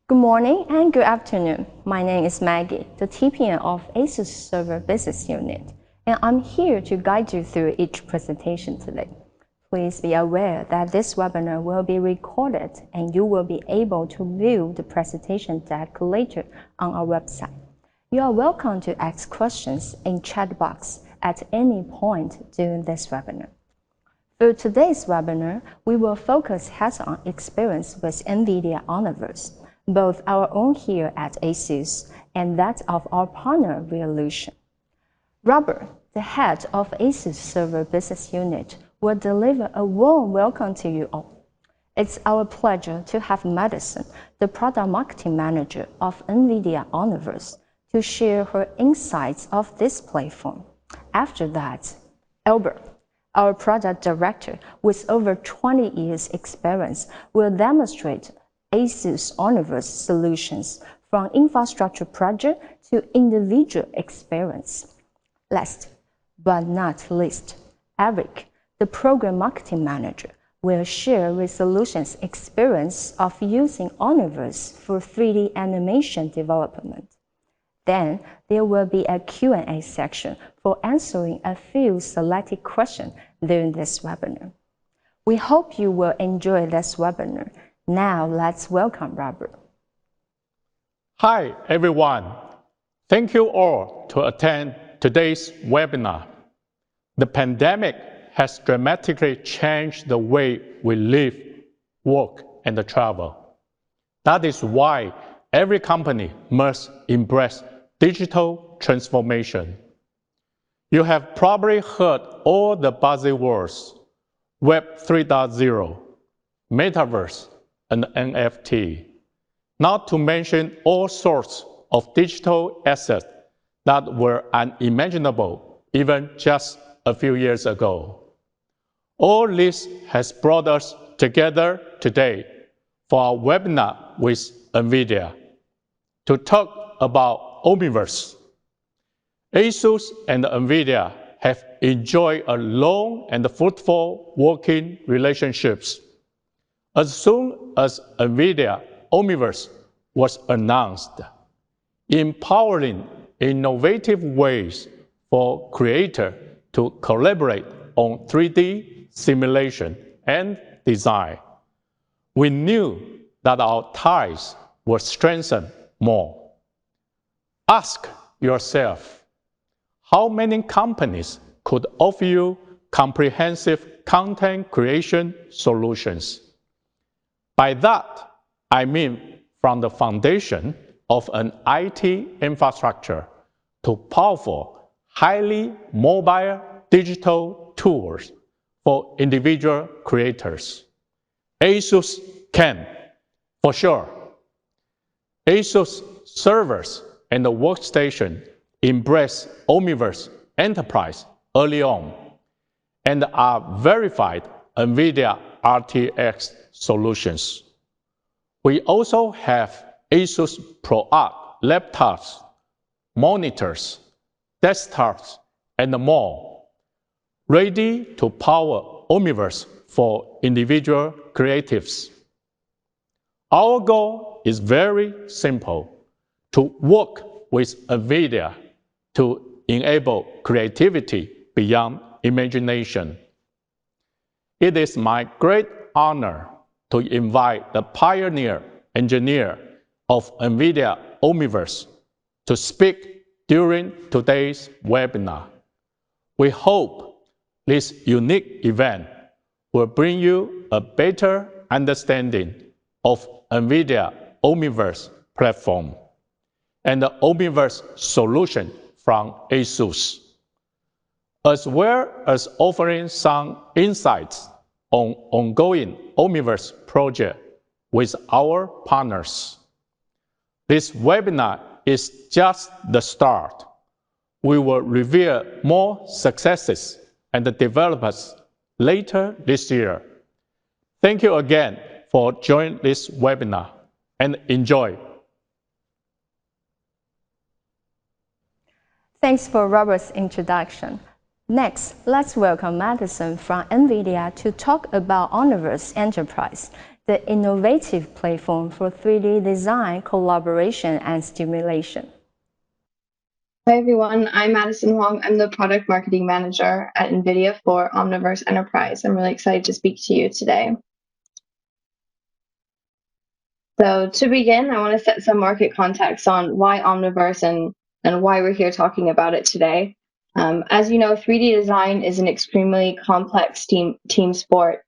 Good morning and good afternoon. My name is Maggie, the TPM of ASUS Server Business Unit, and I'm here to guide you through each presentation today. Please be aware that this webinar will be recorded and you will be able to view the presentation deck later on our website. You are welcome to ask questions in chat box at any point during this webinar. For today's webinar, we will focus hands-on experience with NVIDIA Omniverse, both our own here at ASUS and that of our partner Reallusion. Robert, the head of ASUS Server Business Unit, will deliver a warm welcome to you all. It's our pleasure to have Madison, the product marketing manager of NVIDIA Omniverse, to share her insights of this platform. After that, Albert, our product director with over 20 years experience, will demonstrate ASUS Omniverse solutions from infrastructure project to individual experience. Last but not least, Eric, the program marketing manager, will share Reallusion's experience of using Omniverse for 3D animation development. Then there will be a Q&A section for answering a few selected questions during this webinar. We hope you will enjoy this webinar. Now let's welcome Robert. Hi everyone. Thank you all to attend today's webinar. The pandemic has dramatically changed the way we live, work, and travel. That is why every company must embrace digital transformation. You have probably heard all the buzzwords: Web 3.0, Metaverse, and NFT, not to mention all sorts of digital assets that were unimaginable even just a few years ago. All this has brought us together today for our webinar with NVIDIA to talk about Omniverse. ASUS and NVIDIA have enjoyed a long and fruitful working relationships. As soon as NVIDIA Omniverse was announced, empowering innovative ways for creators to collaborate on 3D simulation and design, we knew that our ties were strengthened more. Ask yourself, how many companies could offer you comprehensive content creation solutions? By that, I mean from the foundation of an IT infrastructure to powerful, highly mobile digital tools for individual creators. ASUS can, for sure. ASUS servers and the workstation embrace Omniverse Enterprise early on and are verified NVIDIA RTX solutions. We also have ASUS ProArt laptops, monitors, desktops, and more, ready to power Omniverse for individual creatives. Our goal is very simple: to work with NVIDIA to enable creativity beyond imagination. It is my great honor to invite the pioneer engineer of NVIDIA Omniverse to speak during today's webinar. We hope this unique event will bring you a better understanding of NVIDIA Omniverse platform and the Omniverse solution from ASUS, as well as offering some insights on ongoing Omniverse project with our partners. This webinar is just the start. We will reveal more successes and developments later this year. Thank you again for joining this webinar and enjoy. Thanks for Robert's introduction. Next, let's welcome Madison from NVIDIA to talk about Omniverse Enterprise. the innovative platform for 3D design, collaboration, and stimulation. Hi everyone, I'm Madison Huang. I'm the Product Marketing Manager at NVIDIA for Omniverse Enterprise. I'm really excited to speak to you today. So to begin, I want to set some market context on why Omniverse and why we're here talking about it today. As you know, 3D design is an extremely complex team sport.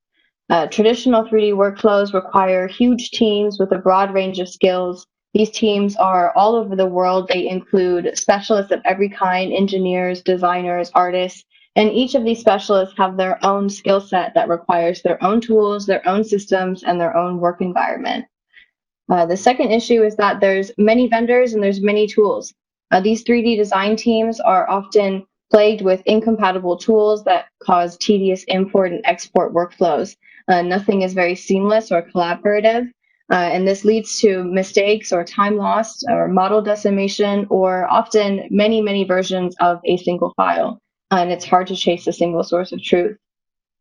Traditional 3D workflows require huge teams with a broad range of skills. These teams are all over the world. They include specialists of every kind, engineers, designers, artists, and each of these specialists have their own skill set that requires their own tools, their own systems, and their own work environment. The second issue is that there's many vendors and there's many tools. These 3D design teams are often plagued with incompatible tools that cause tedious import and export workflows. Nothing is very seamless or collaborative, and this leads to mistakes or time lost or model decimation or often many, many versions of a single file. And it's hard to chase a single source of truth.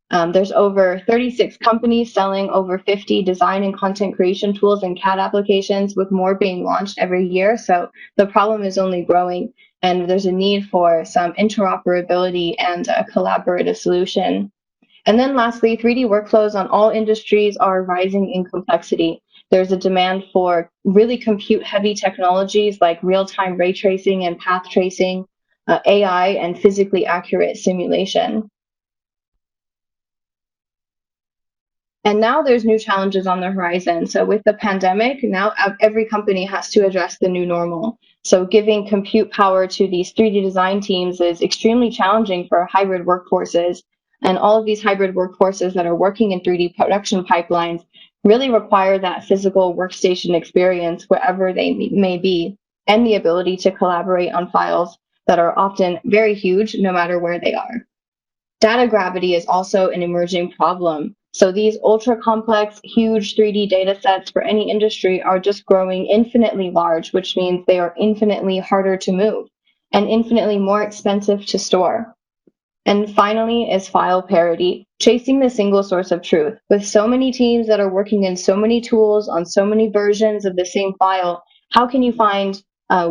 There's over 36 companies selling over 50 design and content creation tools and CAD applications, with more being launched every year. So the problem is only growing, and there's a need for some interoperability and a collaborative solution. And then lastly, 3D workflows on all industries are rising in complexity. There's a demand for really compute-heavy technologies like real-time ray tracing and path tracing, AI, and physically accurate simulation. And now there's new challenges on the horizon. So with the pandemic, now every company has to address the new normal. So giving compute power to these 3D design teams is extremely challenging for hybrid workforces. And all of these hybrid workforces that are working in 3D production pipelines really require that physical workstation experience wherever they may be, and the ability to collaborate on files that are often very huge, no matter where they are. Data gravity is also an emerging problem. So these ultra complex, huge 3D data sets for any industry are just growing infinitely large, which means they are infinitely harder to move and infinitely more expensive to store. And finally is file parity, chasing the single source of truth. With so many teams that are working in so many tools on so many versions of the same file, how can you find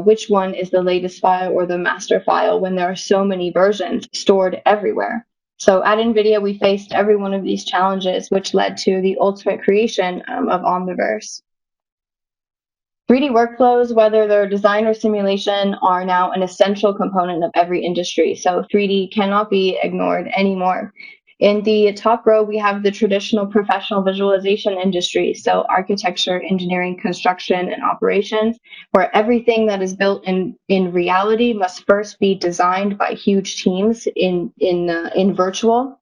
which one is the latest file or the master file when there are so many versions stored everywhere? So at NVIDIA, we faced every one of these challenges, which led to the ultimate creation of Omniverse. 3D workflows, whether they're design or simulation, are now an essential component of every industry. So 3D cannot be ignored anymore. In the top row, we have the traditional professional visualization industry. So architecture, engineering, construction, and operations, where everything that is built in reality must first be designed by huge teams in virtual.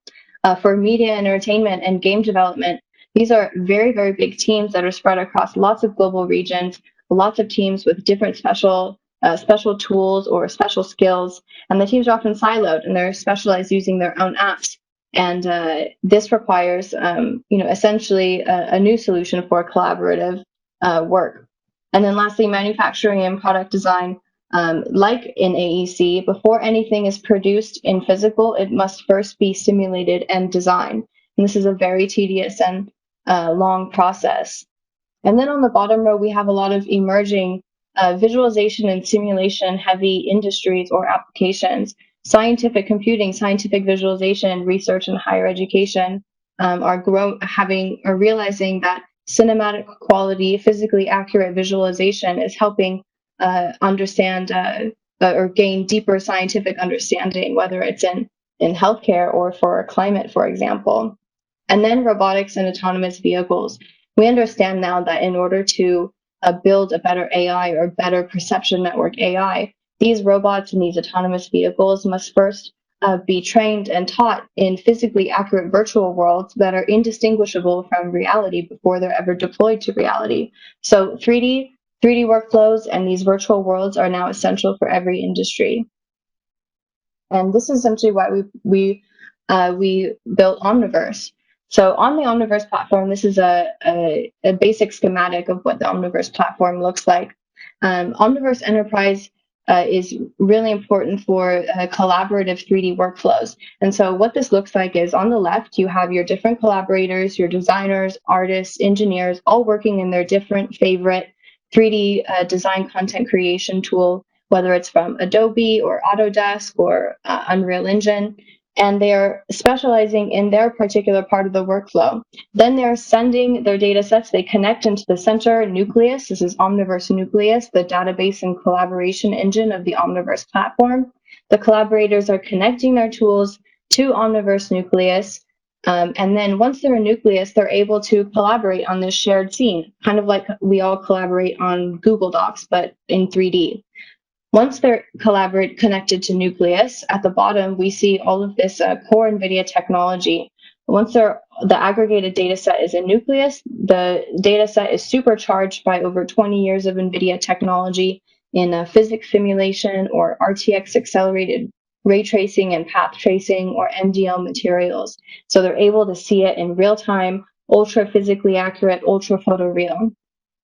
For media, entertainment, and game development, these are very, very big teams that are spread across lots of global regions, lots of teams with different special tools or special skills, and the teams are often siloed and they're specialized using their own apps. And this requires, essentially a new solution for collaborative work. And then lastly, manufacturing and product design. Like in AEC, before anything is produced in physical, it must first be simulated and designed. And this is a very tedious and long process. And then on the bottom row, we have a lot of emerging visualization and simulation heavy industries or applications. Scientific computing, scientific visualization, research, and higher education are realizing that cinematic quality, physically accurate visualization is helping understand or gain deeper scientific understanding, whether it's in healthcare or for climate, for example. And then robotics and autonomous vehicles. We understand now that in order to build a better AI or better perception network AI, these robots and these autonomous vehicles must first be trained and taught in physically accurate virtual worlds that are indistinguishable from reality before they're ever deployed to reality. So 3D workflows and these virtual worlds are now essential for every industry. And this is essentially why we built Omniverse. So on the Omniverse platform, this is a basic schematic of what the Omniverse platform looks like. Omniverse Enterprise is really important for collaborative 3D workflows. And so what this looks like is on the left, you have your different collaborators, your designers, artists, engineers, all working in their different favorite 3D design content creation tool, whether it's from Adobe or Autodesk or Unreal Engine, and they are specializing in their particular part of the workflow. Then they're sending their data sets, they connect into the center nucleus. This is Omniverse Nucleus, the database and collaboration engine of the Omniverse platform. The collaborators are connecting their tools to Omniverse Nucleus. And then once they're in Nucleus, they're able to collaborate on this shared scene, kind of like we all collaborate on Google Docs, but in 3D. Once they're connected to Nucleus, at the bottom, we see all of this core NVIDIA technology. Once the aggregated data set is in Nucleus, the data set is supercharged by over 20 years of NVIDIA technology in physics simulation or RTX accelerated ray tracing and path tracing or MDL materials. So they're able to see it in real time, ultra physically accurate, ultra photoreal.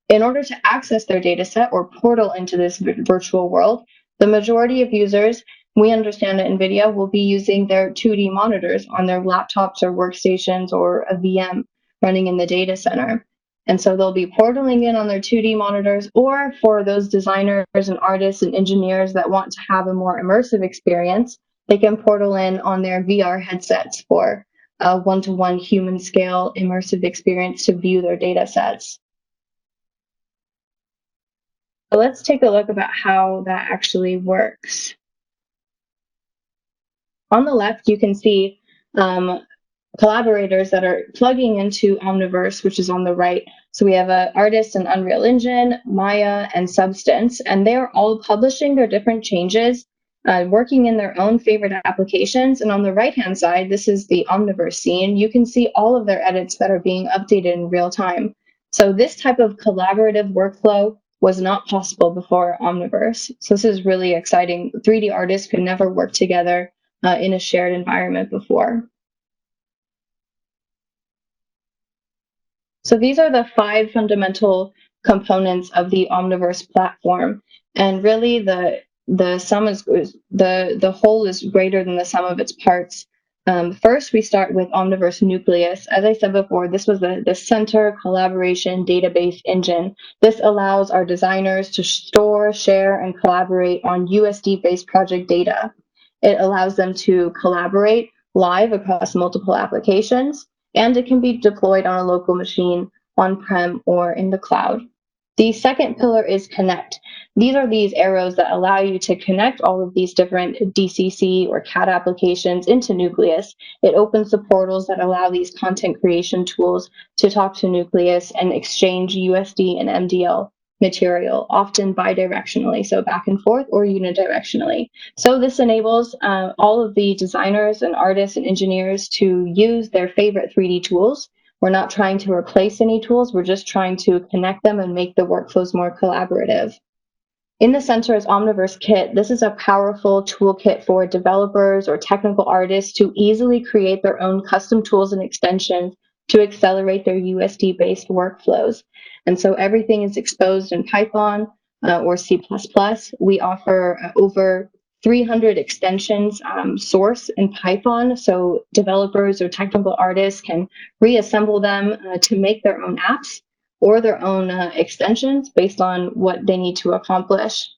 In order to access their dataset or portal into this virtual world, the majority of users, we understand at NVIDIA, will be using their 2D monitors on their laptops or workstations or a VM running in the data center. And so they'll be portaling in on their 2D monitors, or for those designers and artists and engineers that want to have a more immersive experience, they can portal in on their VR headsets for a one-to-one human scale immersive experience to view their data sets. So let's take a look about how that actually works. On the left, you can see collaborators that are plugging into Omniverse, which is on the right. So we have artists in Unreal Engine, Maya, and Substance, and they are all publishing their different changes, working in their own favorite applications. And on the right-hand side, this is the Omniverse scene. You can see all of their edits that are being updated in real time. So this type of collaborative workflow was not possible before Omniverse. So this is really exciting. 3D artists could never work together in a shared environment before. So these are the 5 fundamental components of the Omniverse platform, and really the sum is the whole is greater than the sum of its parts. First, we start with Omniverse Nucleus. As I said before, this was the center collaboration database engine. This allows our designers to store, share, and collaborate on USD-based project data. It allows them to collaborate live across multiple applications, and it can be deployed on a local machine, on-prem, or in the cloud. The second pillar is connect. These are these arrows that allow you to connect all of these different DCC or CAD applications into Nucleus. It opens the portals that allow these content creation tools to talk to Nucleus and exchange USD and MDL material, often bidirectionally, so back and forth or unidirectionally. So this enables all of the designers and artists and engineers to use their favorite 3D tools. We're not trying to replace any tools, we're just trying to connect them and make the workflows more collaborative. In the center is Omniverse Kit. This is a powerful toolkit for developers or technical artists to easily create their own custom tools and extensions to accelerate their USD-based workflows. And so everything is exposed in Python or C++. We offer over 300 extensions source in Python, so developers or technical artists can reassemble them to make their own apps or their own extensions based on what they need to accomplish.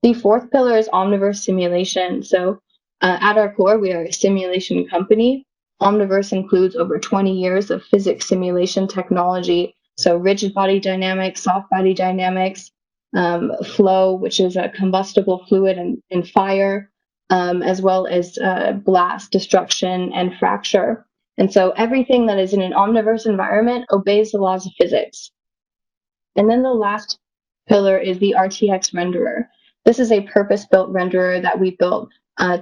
The fourth pillar is Omniverse simulation. So at our core, we are a simulation company. Omniverse includes over 20 years of physics simulation technology, so rigid body dynamics, soft body dynamics, flow, which is a combustible fluid and fire, as well as blast, destruction, and fracture. And so everything that is in an Omniverse environment obeys the laws of physics. And then the last pillar is the RTX renderer. This is a purpose-built renderer that we built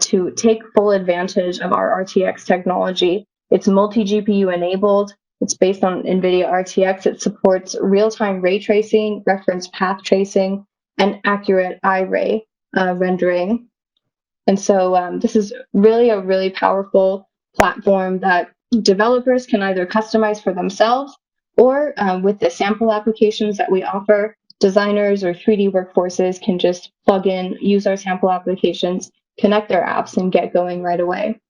to take full advantage of our RTX technology. It's multi-GPU enabled. It's based on NVIDIA RTX. It supports real-time ray tracing, reference path tracing, and accurate eye-ray rendering. And so this is really a really powerful platform that developers can either customize for themselves or with the sample applications that we offer, designers or 3D workforces can just plug in, use our sample applications, connect their apps, and get going right away.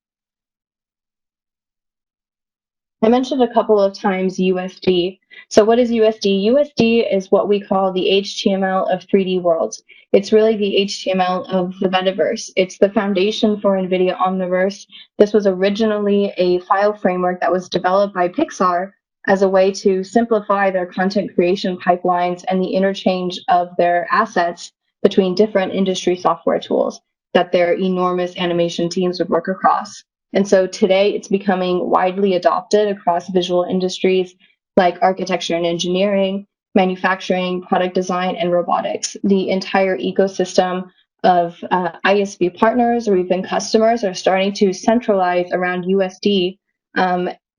I mentioned a couple of times USD. So what is USD? USD is what we call the HTML of 3D worlds. It's really the HTML of the metaverse. It's the foundation for NVIDIA Omniverse. This was originally a file framework that was developed by Pixar as a way to simplify their content creation pipelines and the interchange of their assets between different industry software tools that their enormous animation teams would work across. And so today it's becoming widely adopted across visual industries like architecture and engineering, manufacturing, product design, and robotics. The entire ecosystem of ISV partners or even customers are starting to centralize around USD,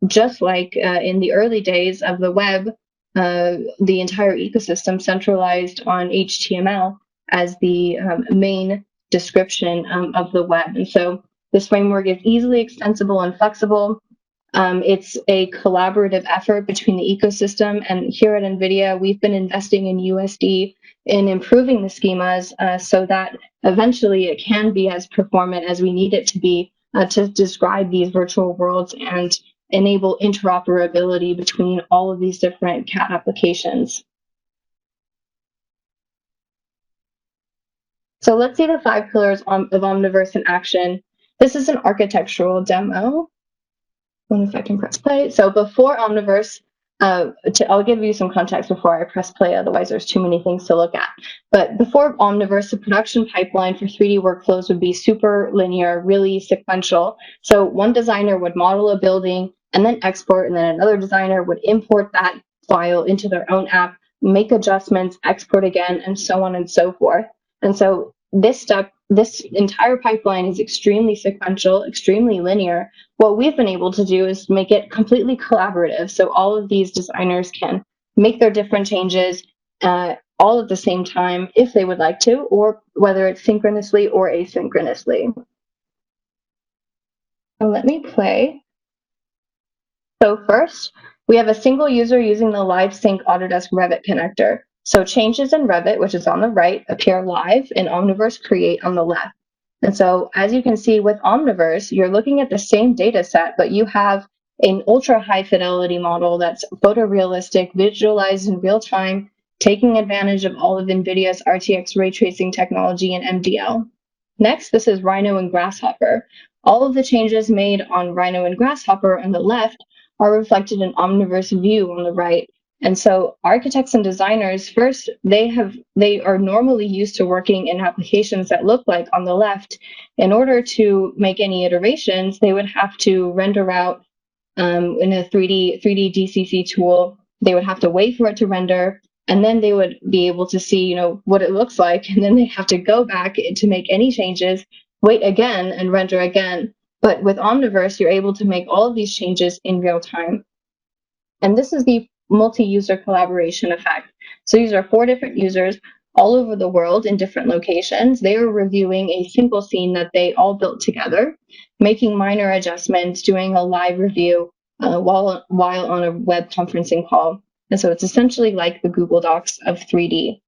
just like in the early days of the web, the entire ecosystem centralized on HTML as the main description of the web. And so this framework is easily extensible and flexible. It's a collaborative effort between the ecosystem, and here at NVIDIA, we've been investing in USD in improving the schemas so that eventually it can be as performant as we need it to be to describe these virtual worlds and enable interoperability between all of these different CAD applications. So let's see the 5 pillars of Omniverse in action. This is an architectural demo. I wonder if I can press play. So before Omniverse, I'll give you some context before I press play, otherwise there's too many things to look at. But before Omniverse, the production pipeline for 3D workflows would be super linear, really sequential. So one designer would model a building and then export, and then another designer would import that file into their own app, make adjustments, export again, and so on and so forth. And so this entire pipeline is extremely sequential, extremely linear. What we've been able to do is make it completely collaborative. So all of these designers can make their different changes all at the same time if they would like to, or whether it's synchronously or asynchronously. So let me play. So first, we have a single user using the Live Sync Autodesk Revit connector. So changes in Revit, which is on the right, appear live in Omniverse Create on the left. And so as you can see with Omniverse, you're looking at the same data set, but you have an ultra high fidelity model that's photorealistic, visualized in real time, taking advantage of all of NVIDIA's RTX ray tracing technology and MDL. Next, this is Rhino and Grasshopper. All of the changes made on Rhino and Grasshopper on the left are reflected in Omniverse View on the right. And so architects and designers, first, they are normally used to working in applications that look like on the left. In order to make any iterations, they would have to render out in a 3D DCC tool. They would have to wait for it to render, and then they would be able to see, what it looks like, and then they have to go back to make any changes, wait again, and render again. But with Omniverse, you're able to make all of these changes in real time. And this is the multi-user collaboration effect. So these are 4 different users all over the world in different locations. They are reviewing a single scene that they all built together, making minor adjustments, doing a live review while on a web conferencing call. And so it's essentially like the Google Docs of 3D.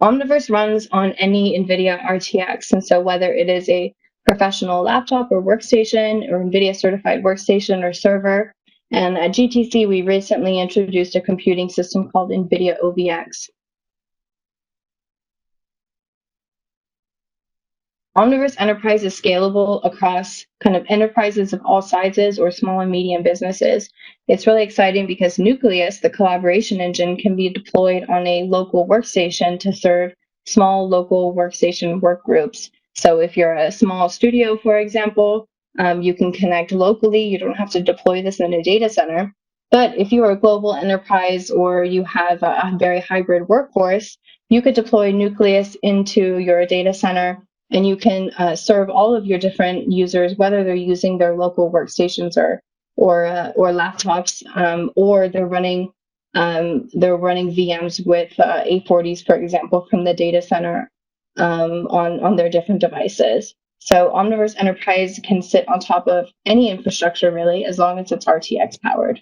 Omniverse runs on any NVIDIA RTX. And so whether it is a professional laptop or workstation or NVIDIA-Certified workstation or server, and at GTC, we recently introduced a computing system called NVIDIA OVX. Omniverse Enterprise is scalable across kind of enterprises of all sizes or small and medium businesses. It's really exciting because Nucleus, the collaboration engine, can be deployed on a local workstation to serve small local workstation work groups. So if you're a small studio, for example, you can connect locally. You don't have to deploy this in a data center. But if you are a global enterprise or you have a very hybrid workforce, you could deploy Nucleus into your data center, and you can serve all of your different users, whether they're using their local workstations or laptops, or they're running VMs with A40s, for example, from the data center on their different devices. So Omniverse Enterprise can sit on top of any infrastructure, really, as long as it's RTX powered.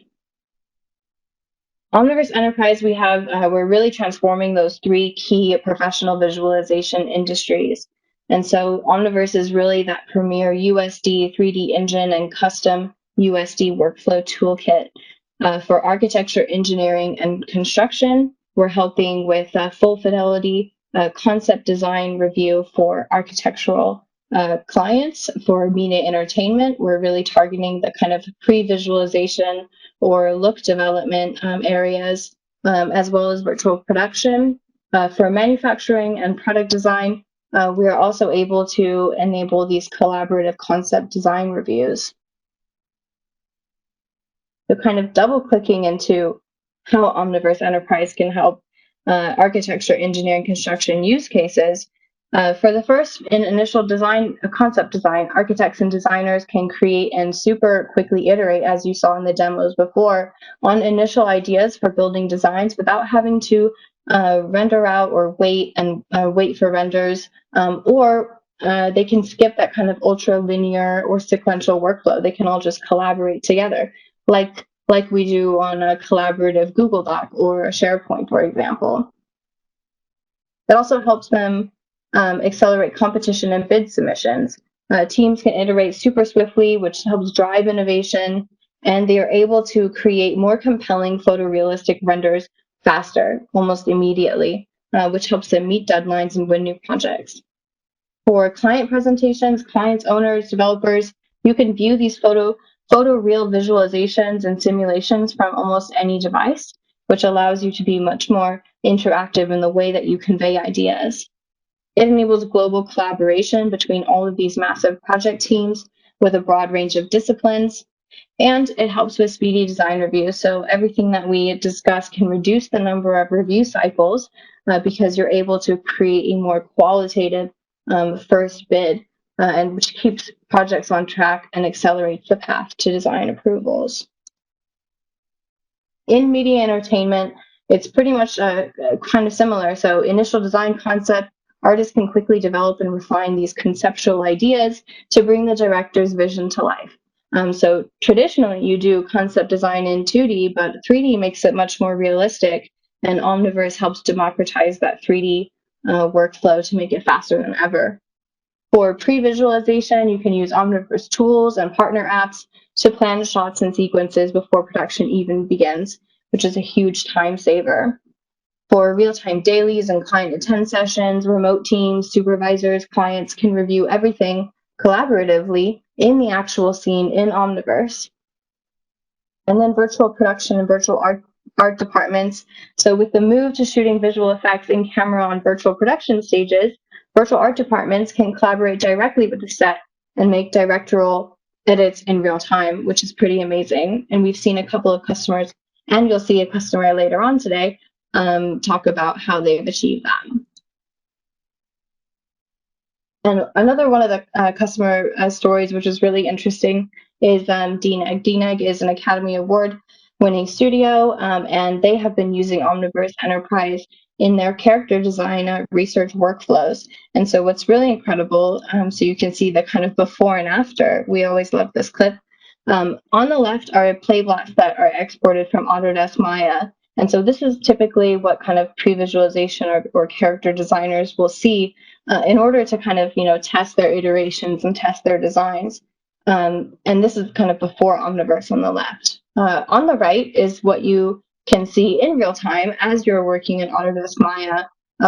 Omniverse Enterprise, we're really transforming those three key professional visualization industries. And so Omniverse is really that premier USD 3D engine and custom USD workflow toolkit. For architecture, engineering, and construction, we're helping with full fidelity concept design review for architectural clients. For media entertainment, we're really targeting the kind of pre-visualization or look development areas, as well as virtual production. For manufacturing and product design, we are also able to enable these collaborative concept design reviews. So kind of double clicking into how Omniverse Enterprise can help architecture, engineering, construction use cases. For the first initial design, concept design, architects and designers can create and super quickly iterate, as you saw in the demos before, on initial ideas for building designs without having to render out or wait for renders, or they can skip that kind of ultra linear or sequential workflow. They can all just collaborate together, like we do on a collaborative Google Doc or a SharePoint, for example. It also helps them accelerate competition and bid submissions. Teams can iterate super swiftly, which helps drive innovation, and they are able to create more compelling photorealistic renders faster, almost immediately, which helps them meet deadlines and win new projects. For client presentations, clients, owners, developers, you can view these photoreal visualizations and simulations from almost any device, which allows you to be much more interactive in the way that you convey ideas. It enables global collaboration between all of these massive project teams with a broad range of disciplines, and it helps with speedy design review. So everything that we discuss can reduce the number of review cycles because you're able to create a more qualitative first bid, and which keeps projects on track and accelerates the path to design approvals. In media entertainment, it's pretty much kind of similar. So initial design concept, artists can quickly develop and refine these conceptual ideas to bring the director's vision to life. So traditionally, you do concept design in 2D, but 3D makes it much more realistic, and Omniverse helps democratize that 3D workflow to make it faster than ever. For pre-visualization, you can use Omniverse tools and partner apps to plan shots and sequences before production even begins, which is a huge time saver. For real-time dailies and client attend sessions, remote teams, supervisors, clients can review everything collaboratively in the actual scene in Omniverse. And then virtual production and virtual art departments. So with the move to shooting visual effects in camera on virtual production stages, virtual art departments can collaborate directly with the set and make directorial edits in real time, which is pretty amazing. And we've seen a couple of customers, and you'll see a customer later on today, talk about how they've achieved that. And another one of the customer stories, which is really interesting, is DNEG. DNEG is an Academy Award-winning studio, and they have been using Omniverse Enterprise in their character design research workflows. And so what's really incredible, so you can see the kind of before and after, we always love this clip. On the left are playblots that are exported from Autodesk Maya. And so this is typically what kind of pre-visualization or character designers will see in order to kind of, test their iterations and test their designs. And this is kind of before Omniverse on the left. On the right is what you can see in real time as you're working in Autodesk Maya,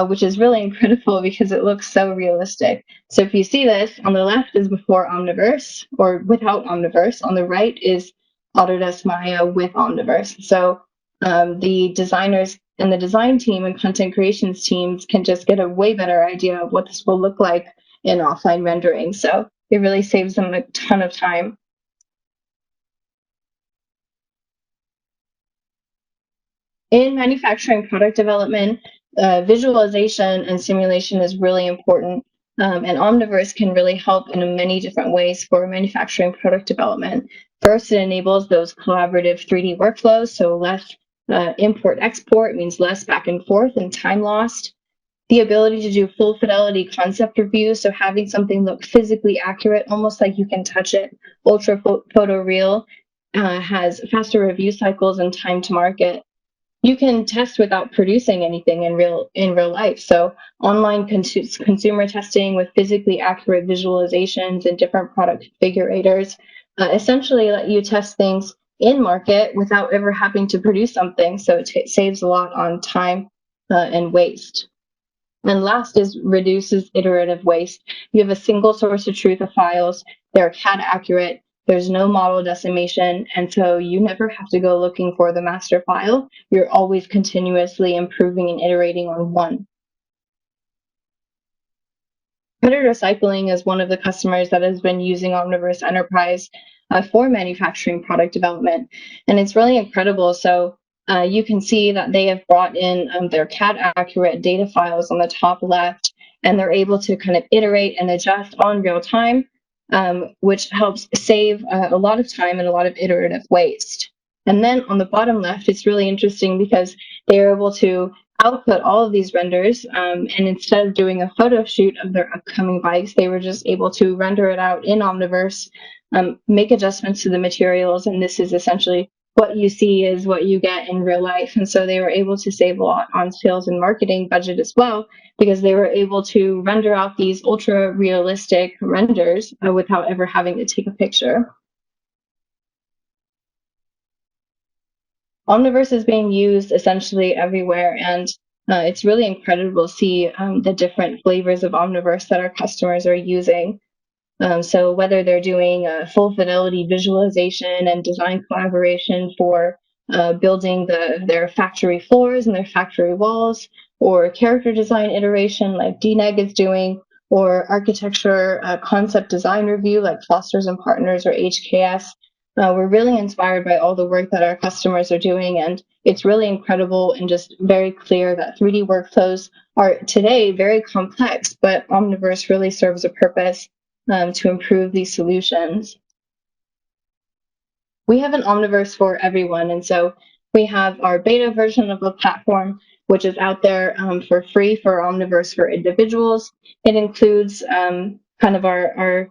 which is really incredible because it looks so realistic. So if you see this, on the left is before Omniverse or without Omniverse. On the right is Autodesk Maya with Omniverse. So the designers and the design team and content creations teams can just get a way better idea of what this will look like in offline rendering. So it really saves them a ton of time. In manufacturing product development, visualization and simulation is really important. And Omniverse can really help in many different ways for manufacturing product development. First, it enables those collaborative 3D workflows, so less import-export means less back and forth and time lost. The ability to do full fidelity concept reviews, so having something look physically accurate, almost like you can touch it, ultra photoreal, has faster review cycles and time to market. you can test without producing anything in real life. So online consumer testing with physically accurate visualizations and different product configurators essentially let you test things in market without ever having to produce something. So it saves a lot on time and waste. And last is reduces iterative waste. You have a single source of truth of files. They're CAD accurate. There's no model decimation. And so you never have to go looking for the master file. You're always continuously improving and iterating on one. Predator Cycling is one of the customers that has been using Omniverse Enterprise for manufacturing product development. And it's really incredible. So you can see that they have brought in their CAD accurate data files on the top left, and they're able to kind of iterate and adjust on real time, which helps save a lot of time and a lot of iterative waste. And then on the bottom left, it's really interesting because they are able to output all of these renders, and instead of doing a photo shoot of their upcoming bikes, they were just able to render it out in Omniverse, make adjustments to the materials, and this is essentially what you see is what you get in real life. And so they were able to save a lot on sales and marketing budget as well, because they were able to render out these ultra realistic renders without ever having to take a picture. Omniverse is being used essentially everywhere, and it's really incredible to see the different flavors of Omniverse that our customers are using. So whether they're doing full fidelity visualization and design collaboration for building their factory floors and their factory walls, or character design iteration like DNEG is doing, or architecture concept design review like Foster's and Partners or HKS, we're really inspired by all the work that our customers are doing, and it's really incredible and just very clear that 3D workflows are today very complex, but Omniverse really serves a purpose to improve these solutions. We have an Omniverse for everyone, and so we have our beta version of the platform, which is out there for free for Omniverse for individuals. It includes kind of our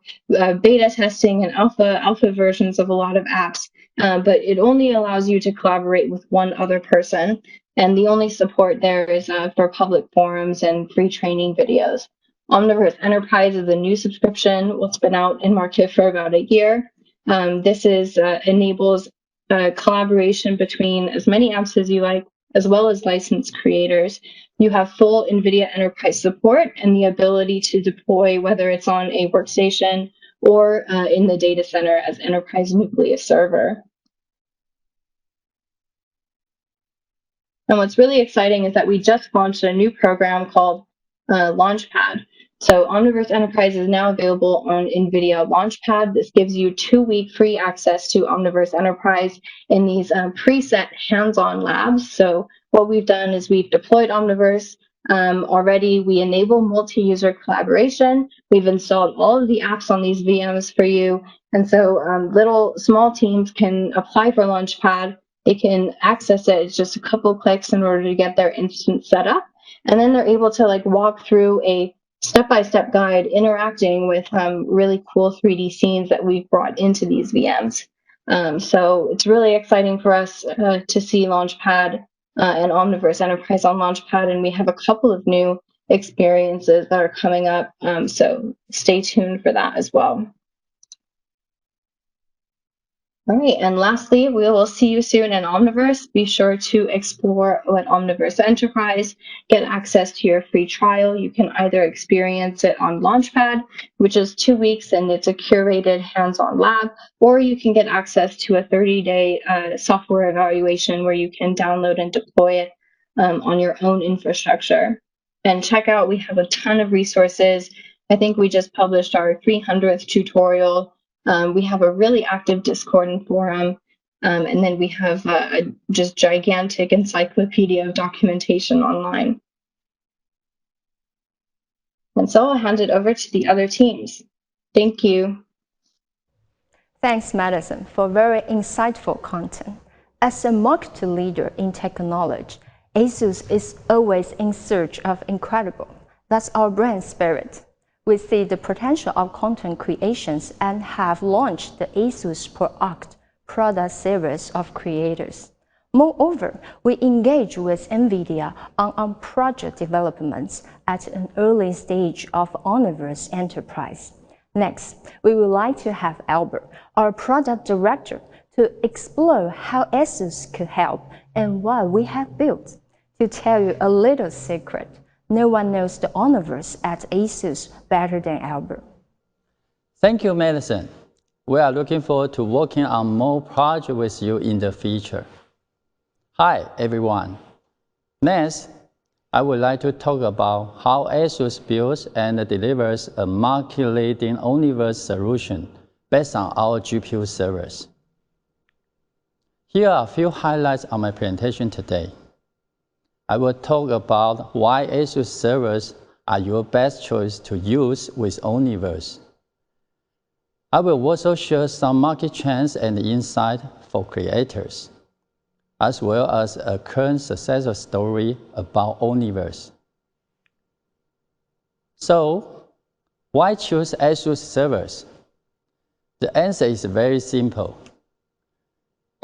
beta testing and alpha versions of a lot of apps, but it only allows you to collaborate with one other person. And the only support there is for public forums and free training videos. Omniverse Enterprise is a new subscription. It's been out in market for about a year. This enables collaboration between as many apps as you like, as well as licensed creators. You have full NVIDIA Enterprise support and the ability to deploy, whether it's on a workstation or in the data center as Enterprise Nucleus Server. And what's really exciting is that we just launched a new program called Launchpad. So Omniverse Enterprise is now available on NVIDIA Launchpad. This gives you 2-week free access to Omniverse Enterprise in these preset hands-on labs. So what we've done is we've deployed Omniverse already. We enable multi-user collaboration. We've installed all of the apps on these VMs for you. And so little small teams can apply for Launchpad. They can access it. It's just a couple clicks in order to get their instance set up. And then they're able to walk through a step-by-step guide interacting with really cool 3D scenes that we've brought into these VMs. So it's really exciting for us to see Launchpad and Omniverse Enterprise on Launchpad, and we have a couple of new experiences that are coming up, so stay tuned for that as well. All right, and lastly, we will see you soon in Omniverse. Be sure to explore what Omniverse Enterprise, get access to your free trial. You can either experience it on Launchpad, which is 2 weeks and it's a curated hands-on lab, or you can get access to a 30-day software evaluation where you can download and deploy it on your own infrastructure. And check out, we have a ton of resources. I think we just published our 300th tutorial. We have a really active Discord and forum, and then we have a just gigantic encyclopedia of documentation online. And so I'll hand it over to the other teams. Thank you. Thanks, Madison, for very insightful content. As a market leader in technology, ASUS is always in search of incredible. That's our brand spirit. We see the potential of content creations and have launched the ASUS ProAct product series of creators. Moreover, we engage with NVIDIA on project developments at an early stage of Omniverse enterprise. Next, we would like to have Albert, our product director, to explore how ASUS could help and what we have built. To tell you a little secret, no one knows the Omniverse at ASUS better than Albert. Thank you, Madison. We are looking forward to working on more projects with you in the future. Hi, everyone. Next, I would like to talk about how ASUS builds and delivers a market-leading Omniverse solution based on our GPU servers. Here are a few highlights on my presentation today. I will talk about why ASUS servers are your best choice to use with Omniverse. I will also share some market trends and insights for creators, as well as a current success story about Omniverse. So, why choose ASUS servers? The answer is very simple.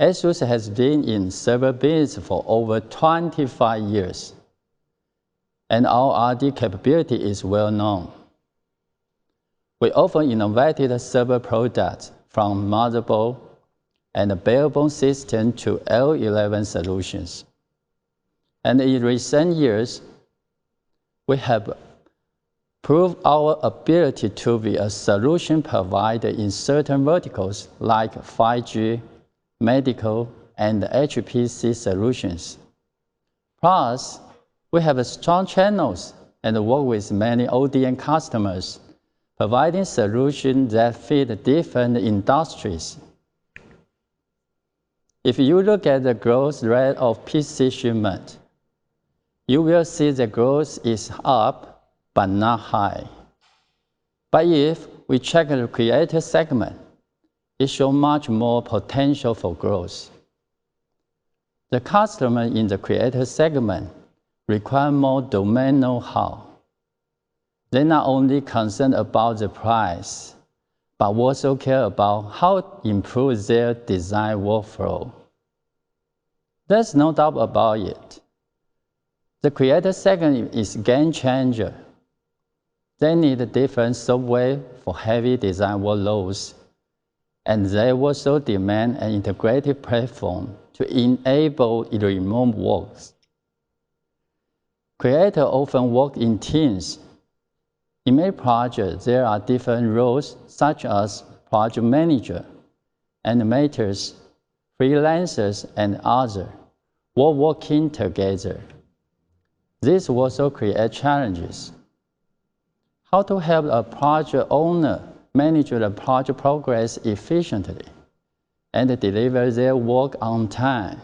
ASUS has been in server business for over 25 years, and our R&D capability is well known. We often innovated server products from motherboard and barebone system to L11 solutions. And in recent years, we have proved our ability to be a solution provider in certain verticals like 5G, medical, and HPC solutions. Plus, we have strong channels and work with many ODM customers, providing solutions that fit different industries. If you look at the growth rate of PC shipment, you will see the growth is up, but not high. But if we check the creator segment, it shows much more potential for growth. The customer in the creator segment require more domain know-how. They're not only concerned about the price, but also care about how to improve their design workflow. There's no doubt about it. The creator segment is a game changer. They need different software for heavy design workloads, and they also demand an integrated platform to enable remote work. Creators often work in teams. In many projects, there are different roles such as project manager, animators, freelancers, and others, all working together. This also creates challenges. How to help a project owner manage the project progress efficiently and deliver their work on time,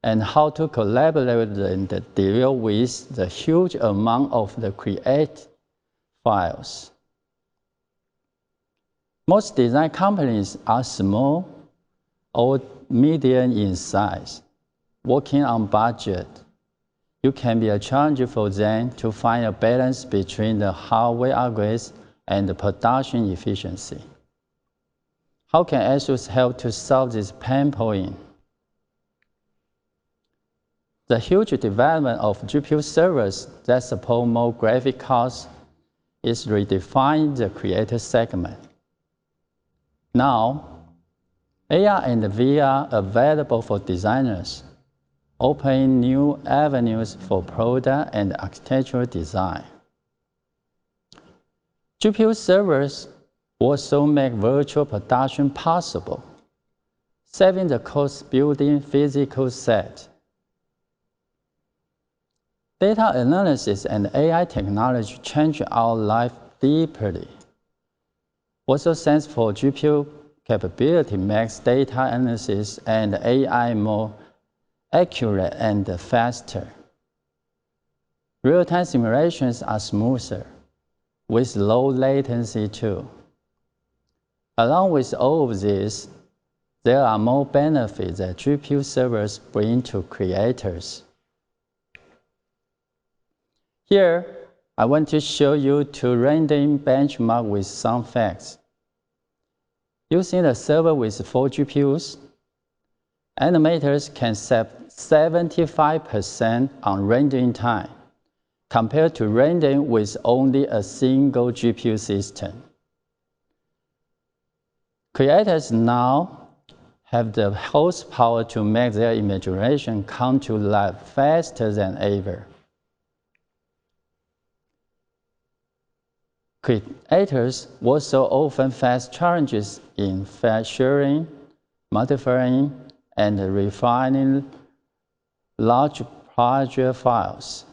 and how to collaborate and deal with the huge amount of the create files. Most design companies are small or medium in size, working on budget. It can be a challenge for them to find a balance between the hardware upgrades and the production efficiency. How can ASUS help to solve this pain point? The huge development of GPU servers that support more graphic cards is redefining the creator segment. Now, AR and VR are available for designers, opening new avenues for product and architectural design. GPU servers also make virtual production possible, saving the cost building physical set. Data analysis and AI technology change our life deeply. Also, thanks for GPU capability makes data analysis and AI more accurate and faster. Real-time simulations are smoother, with low latency too. Along with all of this, there are more benefits that GPU servers bring to creators. Here, I want to show you two random benchmarks with some facts. Using a server with 4 GPUs, Animators can save 75% on rendering time, compared to rendering with only a single GPU system. Creators now have the horsepower to make their imagination come to life faster than ever. Creators also often face challenges in file sharing, modifying, and refining large project files.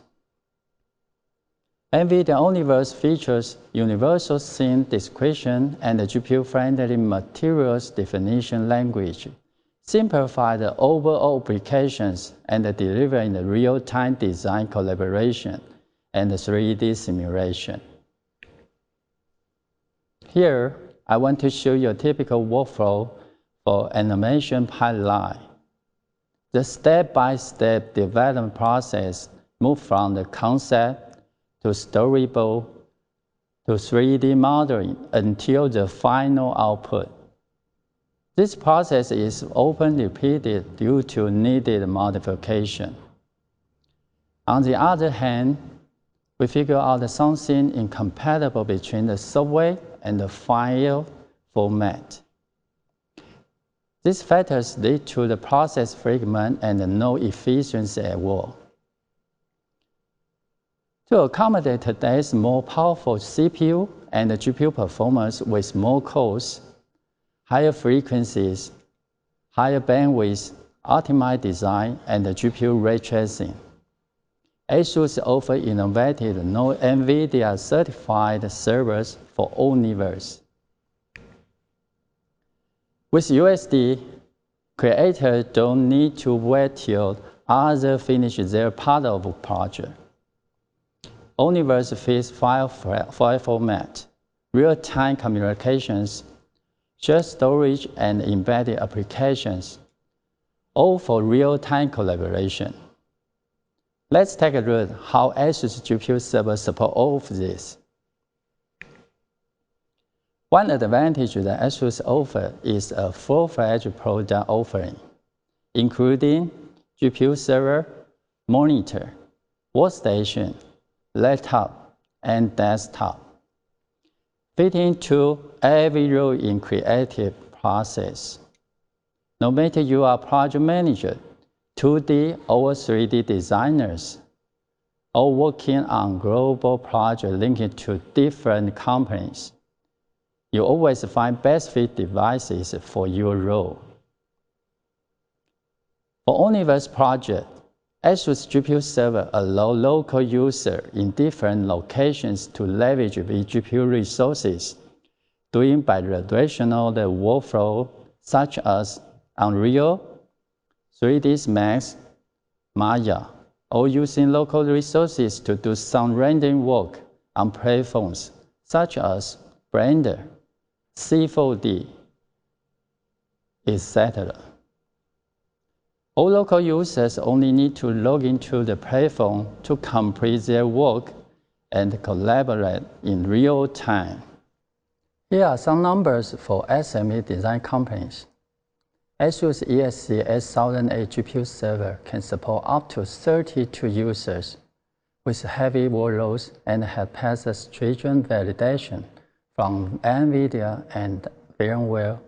NVIDIA Omniverse features universal scene description and GPU-friendly materials definition language, simplify the overall applications and deliver in the real-time design collaboration and 3D simulation. Here, I want to show you a typical workflow for animation pipeline. The step-by-step development process moves from the concept to storyboard to 3D modeling until the final output. This process is often repeated due to needed modification. On the other hand, we figure out something incompatible between the software and the file format. These factors lead to the process fragment and no efficiency at all. To accommodate today's more powerful CPU and GPU performance with more cores, higher frequencies, higher bandwidth, optimized design, and GPU ray tracing, ASUS offers innovative NVIDIA-certified servers for Omniverse. With USD, creators don't need to wait till others finish their part of the project. Omniverse fits file format, real-time communications, shared storage, and embedded applications, all for real-time collaboration. Let's take a look at how ASUS GPU servers support all of this. One advantage that ASUS offers is a full-fledged product offering, including GPU server, monitor, workstation, laptop, and desktop, fitting to every role in creative process. No matter you are project manager, 2D or 3D designers, or working on global projects linked to different companies, you always find best fit devices for your role. For Omniverse project, ASUS GPU server allows local users in different locations to leverage the GPU resources, doing bi-directional workflow such as Unreal, 3ds Max, Maya, or using local resources to do some rendering work on platforms such as Blender, C4D, etc. All local users only need to log into the platform to complete their work and collaborate in real time. Here are some numbers for SME design companies. ASUS ESC 8008 GPU server can support up to 32 users with heavy workloads and have passed stringent validation from NVIDIA and VMware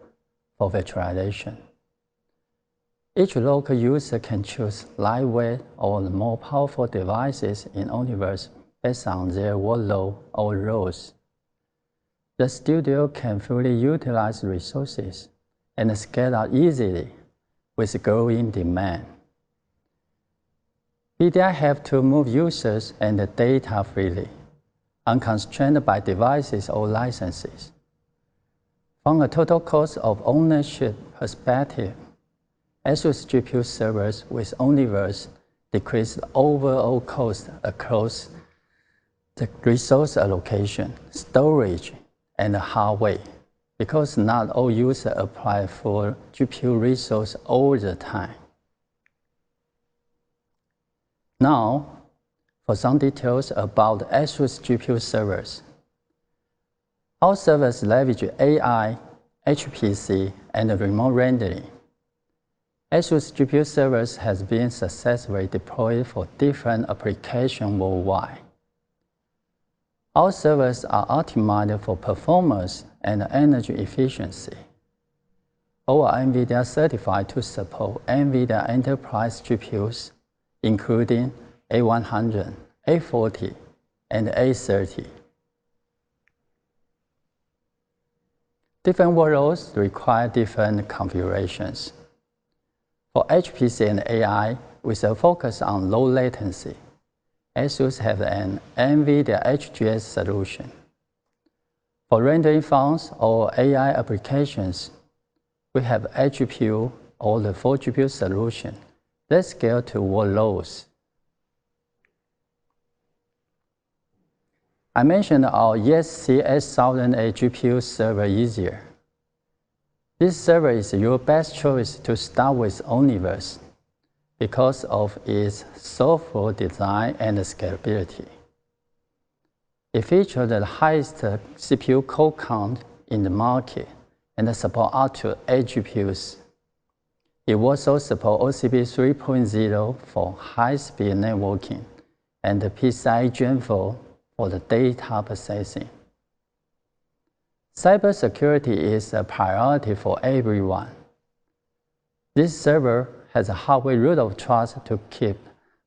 for virtualization. Each local user can choose lightweight or more powerful devices in Omniverse based on their workload or roles. The studio can fully utilize resources and scale out easily with growing demand. VDI have to move users and data freely, unconstrained by devices or licenses. From a total cost of ownership perspective, ASUS GPU servers with Omniverse decrease the overall cost across the resource allocation, storage, and hardware, because not all users apply for GPU resource all the time. Now, for some details about ASUS GPU servers. Our servers leverage AI, HPC, and remote rendering. ASUS GPU servers has been successfully deployed for different applications worldwide. Our servers are optimized for performance and energy efficiency. All are NVIDIA-certified to support NVIDIA Enterprise GPUs, including A100, A40, and A30. Different workloads require different configurations. For HPC and AI, with a focus on low latency, ASUS has an NVIDIA HGX solution. For rendering farms or AI applications, we have a GPU or the 4-GPU solution that scale to workloads. I mentioned our ESC8008 GPU server earlier. This server is your best choice to start with Omniverse because of its software design and scalability. It features the highest CPU core count in the market and support up to 8 GPUs. It also supports OCP 3.0 for high-speed networking and PCIe Gen 4 for the data processing. Cybersecurity is a priority for everyone. This server has a hardware root of trust to keep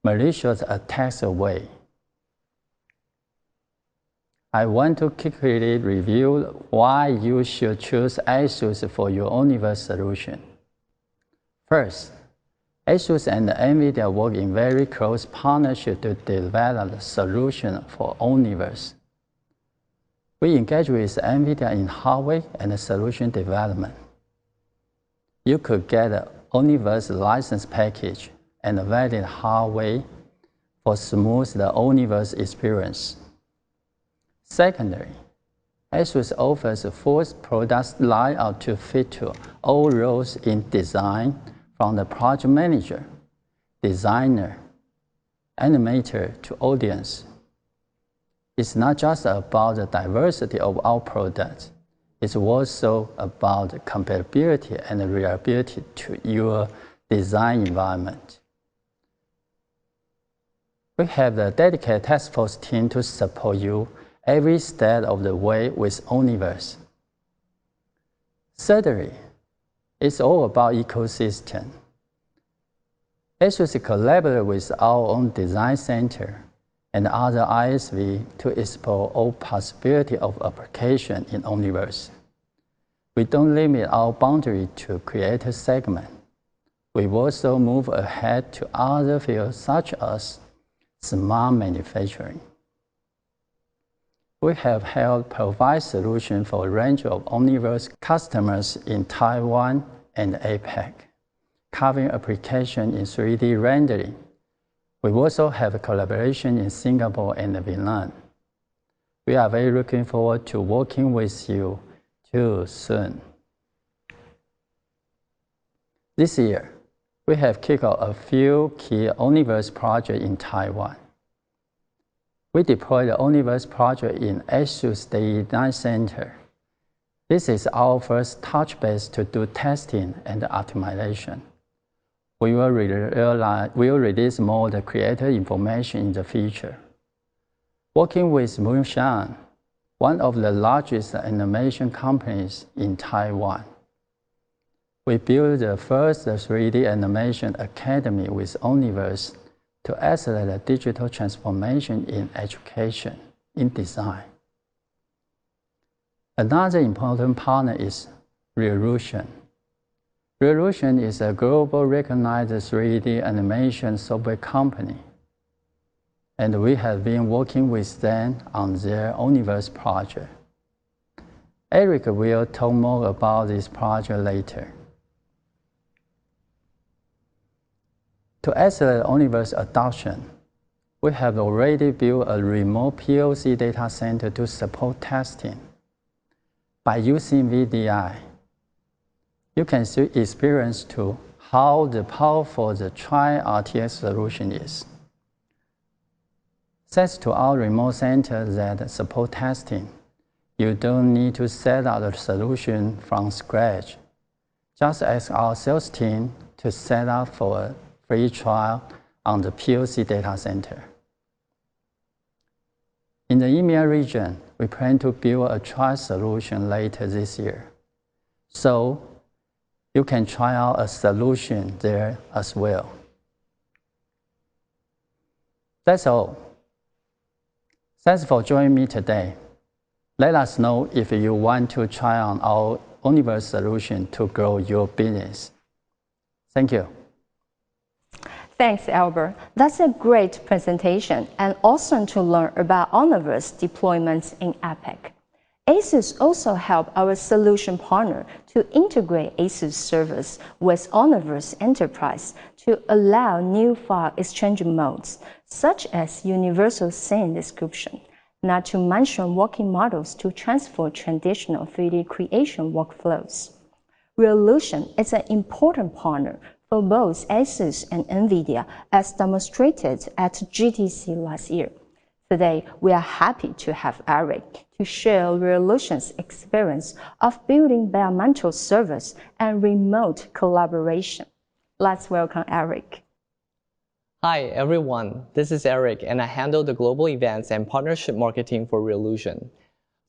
malicious attacks away. I want to quickly review why you should choose ASUS for your Omniverse solution. First, ASUS and NVIDIA work in very close partnership to develop a solution for Omniverse. We engage with NVIDIA in hardware and solution development. You could get an Omniverse license package and valid hardware for smooth the Omniverse experience. Secondly, ASUS offers a full product lineup to fit to all roles in design, from the project manager, designer, animator to audience. It's not just about the diversity of our products, it's also about the compatibility and the reliability to your design environment. We have a dedicated task force team to support you every step of the way with Omniverse. Thirdly, it's all about ecosystem. ASUS collaborates with our own design center and other ISV to explore all possibilities of application in Omniverse. We don't limit our boundary to creator segment. We also move ahead to other fields such as smart manufacturing. We have helped provide solutions for a range of Omniverse customers in Taiwan and APAC, covering applications in 3D rendering. We also have a collaboration in Singapore and Vietnam. We are very looking forward to working with you too soon. This year, we have kicked off a few key Omniverse projects in Taiwan. We deployed the Omniverse project in ASUS Design Center. This is our first touch base to do testing and optimization. We will release more the creator information in the future. Working with Moonshine, one of the largest animation companies in Taiwan, we built the first 3D animation academy with Omniverse to accelerate digital transformation in education, in design. Another important partner is Reallusion. Reallusion is a global recognized 3D animation software company, and we have been working with them on their Omniverse project. Eric will talk more about this project later. To accelerate Omniverse adoption, we have already built a remote POC data center to support testing. By using VDI, you can see experience to how powerful the Tri-RTX solution is. Thanks to our remote center that support testing, you don't need to set up the solution from scratch. just ask our sales team to set up for a free trial on the POC data center. In the EMEA region, we plan to build a trial solution later this year, so you can try out a solution there as well. That's all. Thanks for joining me today. Let us know if you want to try on our Omniverse solution to grow your business. Thank you. Thanks, Albert. That's a great presentation and awesome to learn about Omniverse deployments in Epic. ASUS also helped our solution partner to integrate ASUS servers with Omniverse Enterprise to allow new file exchange modes, such as universal scene description, not to mention working models to transfer traditional 3D creation workflows. Reallusion is an important partner for both ASUS and NVIDIA, as demonstrated at GTC last year. Today, we are happy to have Eric to share Reallusion's experience of building bare metal servers and remote collaboration. Let's welcome Eric. Hi everyone, this is Eric and I handle the global events and partnership marketing for Reallusion.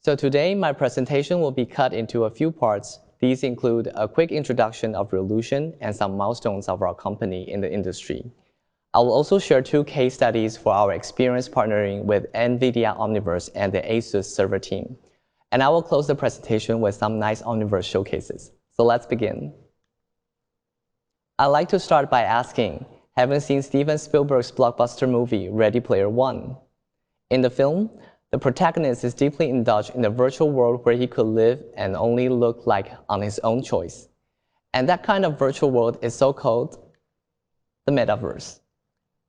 So today my presentation will be cut into a few parts. These include a quick introduction of Reallusion and some milestones of our company in the industry. I will also share 2 case studies for our experience partnering with NVIDIA Omniverse and the ASUS server team. And I will close the presentation with some nice Omniverse showcases. So let's begin. I'd like to start by asking, have you seen Steven Spielberg's blockbuster movie Ready Player One? In the film, the protagonist is deeply indulged in a virtual world where he could live and only look like on his own choice. And that kind of virtual world is so-called the metaverse.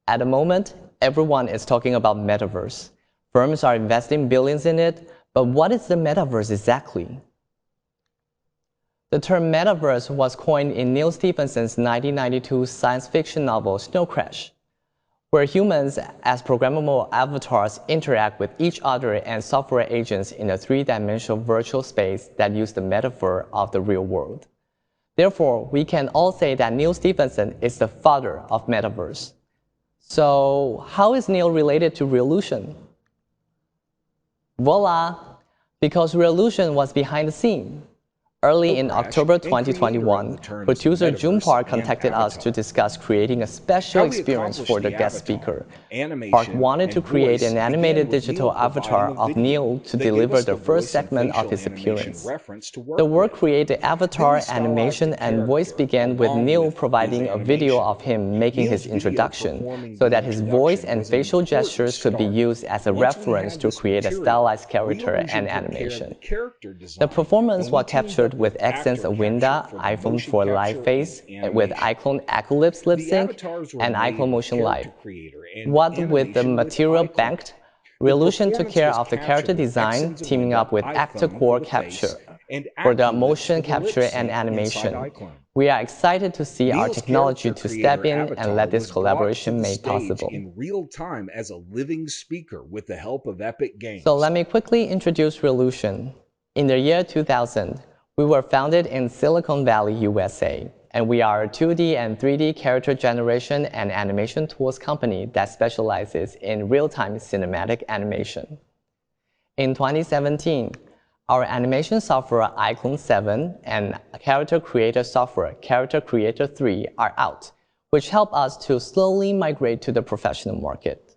At the moment, everyone is talking about metaverse. Firms are investing billions in it, but what is the metaverse exactly? The term metaverse was coined in Neil Stephenson's 1992 science fiction novel Snow Crash, where humans as programmable avatars interact with each other and software agents in a 3-dimensional virtual space that use the metaphor of the real world. Therefore, we can all say that Neil Stephenson is the father of metaverse. So, how is Neil related to Reallusion? Voila! Because Reallusion was behind the scene. Early in October 2021, producer June Park contacted us to discuss creating a special experience for the guest speaker. Park wanted to create an animated digital avatar of Neil to deliver the first segment of his appearance. The work created avatar, animation, and voice began with Neil providing a video of him making his introduction, so that his voice and facial gestures could be used as a reference to create a stylized character and animation. The performance was captured with Accent's Winda, iPhone for Live Face, with iClone Eclipse Lip Sync, and iClone Motion Live. What with the material banked, Reallusion took care of the character design, teaming up with Actor-Core Capture for the motion capture and animation. We are excited to see our technology to step in and let this collaboration made possible. In real time as a living speaker with the help of Epic Games. So let me quickly introduce Reallusion. In the year 2000, we were founded in Silicon Valley, USA, and we are a 2D and 3D character generation and animation tools company that specializes in real-time cinematic animation. In 2017, our animation software iClone 7 and character creator software Character Creator 3 are out, which help us to slowly migrate to the professional market.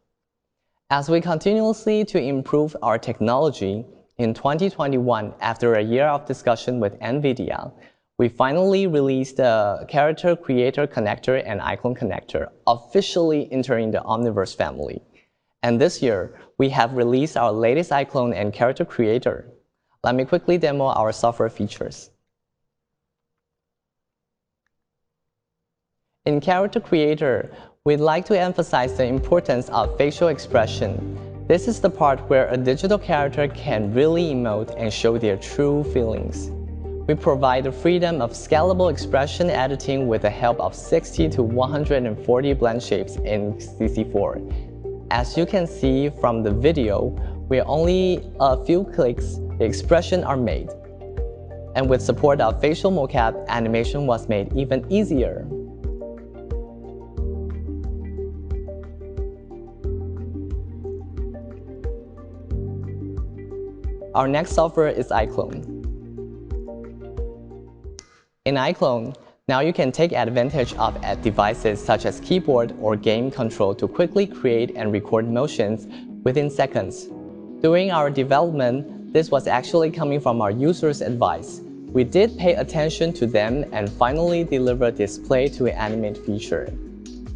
As we continuously to improve our technology, in 2021, after a year of discussion with NVIDIA, we finally released the Character Creator Connector and iClone Connector, officially entering the Omniverse family. And this year, we have released our latest iClone and Character Creator. Let me quickly demo our software features. In Character Creator, we'd like to emphasize the importance of facial expression. This is the part where a digital character can really emote and show their true feelings. We provide the freedom of scalable expression editing with the help of 60 to 140 blend shapes in CC4. As you can see from the video, with only a few clicks, the expressions are made. And with support of facial mocap, animation was made even easier. Our next software is iClone. In iClone, now you can take advantage of devices such as keyboard or game control to quickly create and record motions within seconds. During our development, this was actually coming from our users' advice. We did pay attention to them and finally delivered display to animate feature.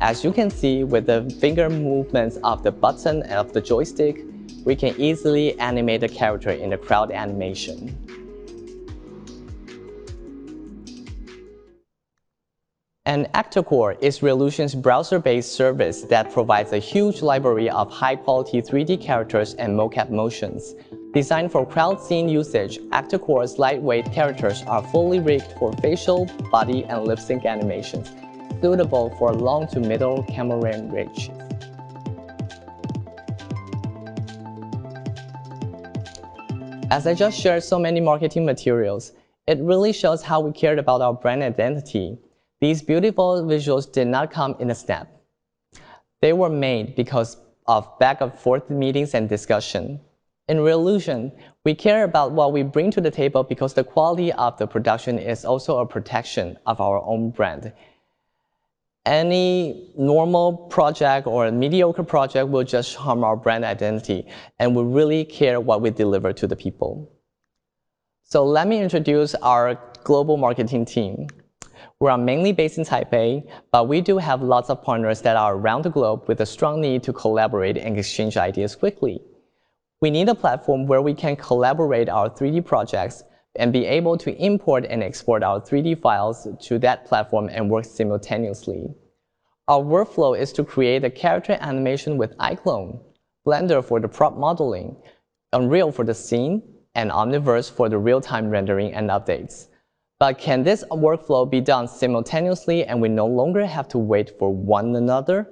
As you can see, with the finger movements of the button and of the joystick, we can easily animate a character in the crowd animation. And ActorCore is Reallusion's browser-based service that provides a huge library of high-quality 3D characters and mocap motions. Designed for crowd scene usage, ActorCore's lightweight characters are fully rigged for facial, body, and lip sync animations, suitable for long to middle camera range. As I just shared so many marketing materials, it really shows how we cared about our brand identity. These beautiful visuals did not come in a snap. They were made because of back-and-forth meetings and discussion. In Reallusion, we care about what we bring to the table because the quality of the production is also a protection of our own brand. Any normal project or a mediocre project will just harm our brand identity, and we really care what we deliver to the people. So let me introduce our global marketing team. We are mainly based in Taipei, but we do have lots of partners that are around the globe with a strong need to collaborate and exchange ideas quickly. We need a platform where we can collaborate our 3D projects and be able to import and export our 3D files to that platform and work simultaneously. Our workflow is to create a character animation with iClone, Blender for the prop modeling, Unreal for the scene, and Omniverse for the real-time rendering and updates. But can this workflow be done simultaneously and we no longer have to wait for one another?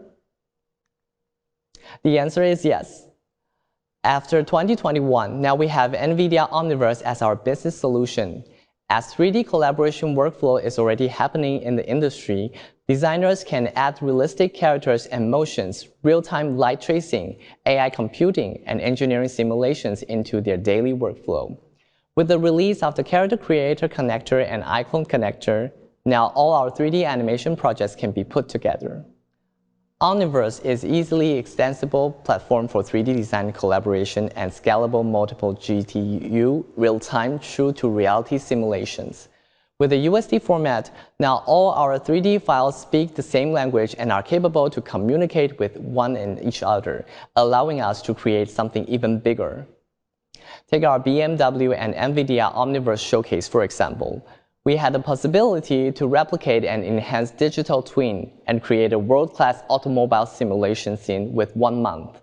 The answer is yes. After 2021, now we have NVIDIA Omniverse as our business solution. As 3D collaboration workflow is already happening in the industry, designers can add realistic characters and motions, real-time light tracing, AI computing, and engineering simulations into their daily workflow. With the release of the Character Creator Connector and iClone Connector, now all our 3D animation projects can be put together. Omniverse is easily extensible platform for 3D design collaboration and scalable multiple GPU real-time true-to-reality simulations. With the USD format, now all our 3D files speak the same language and are capable to communicate with one and each other, allowing us to create something even bigger. Take our BMW and NVIDIA Omniverse showcase, for example. We had the possibility to replicate and enhance digital twin and create a world-class automobile simulation scene with 1 month.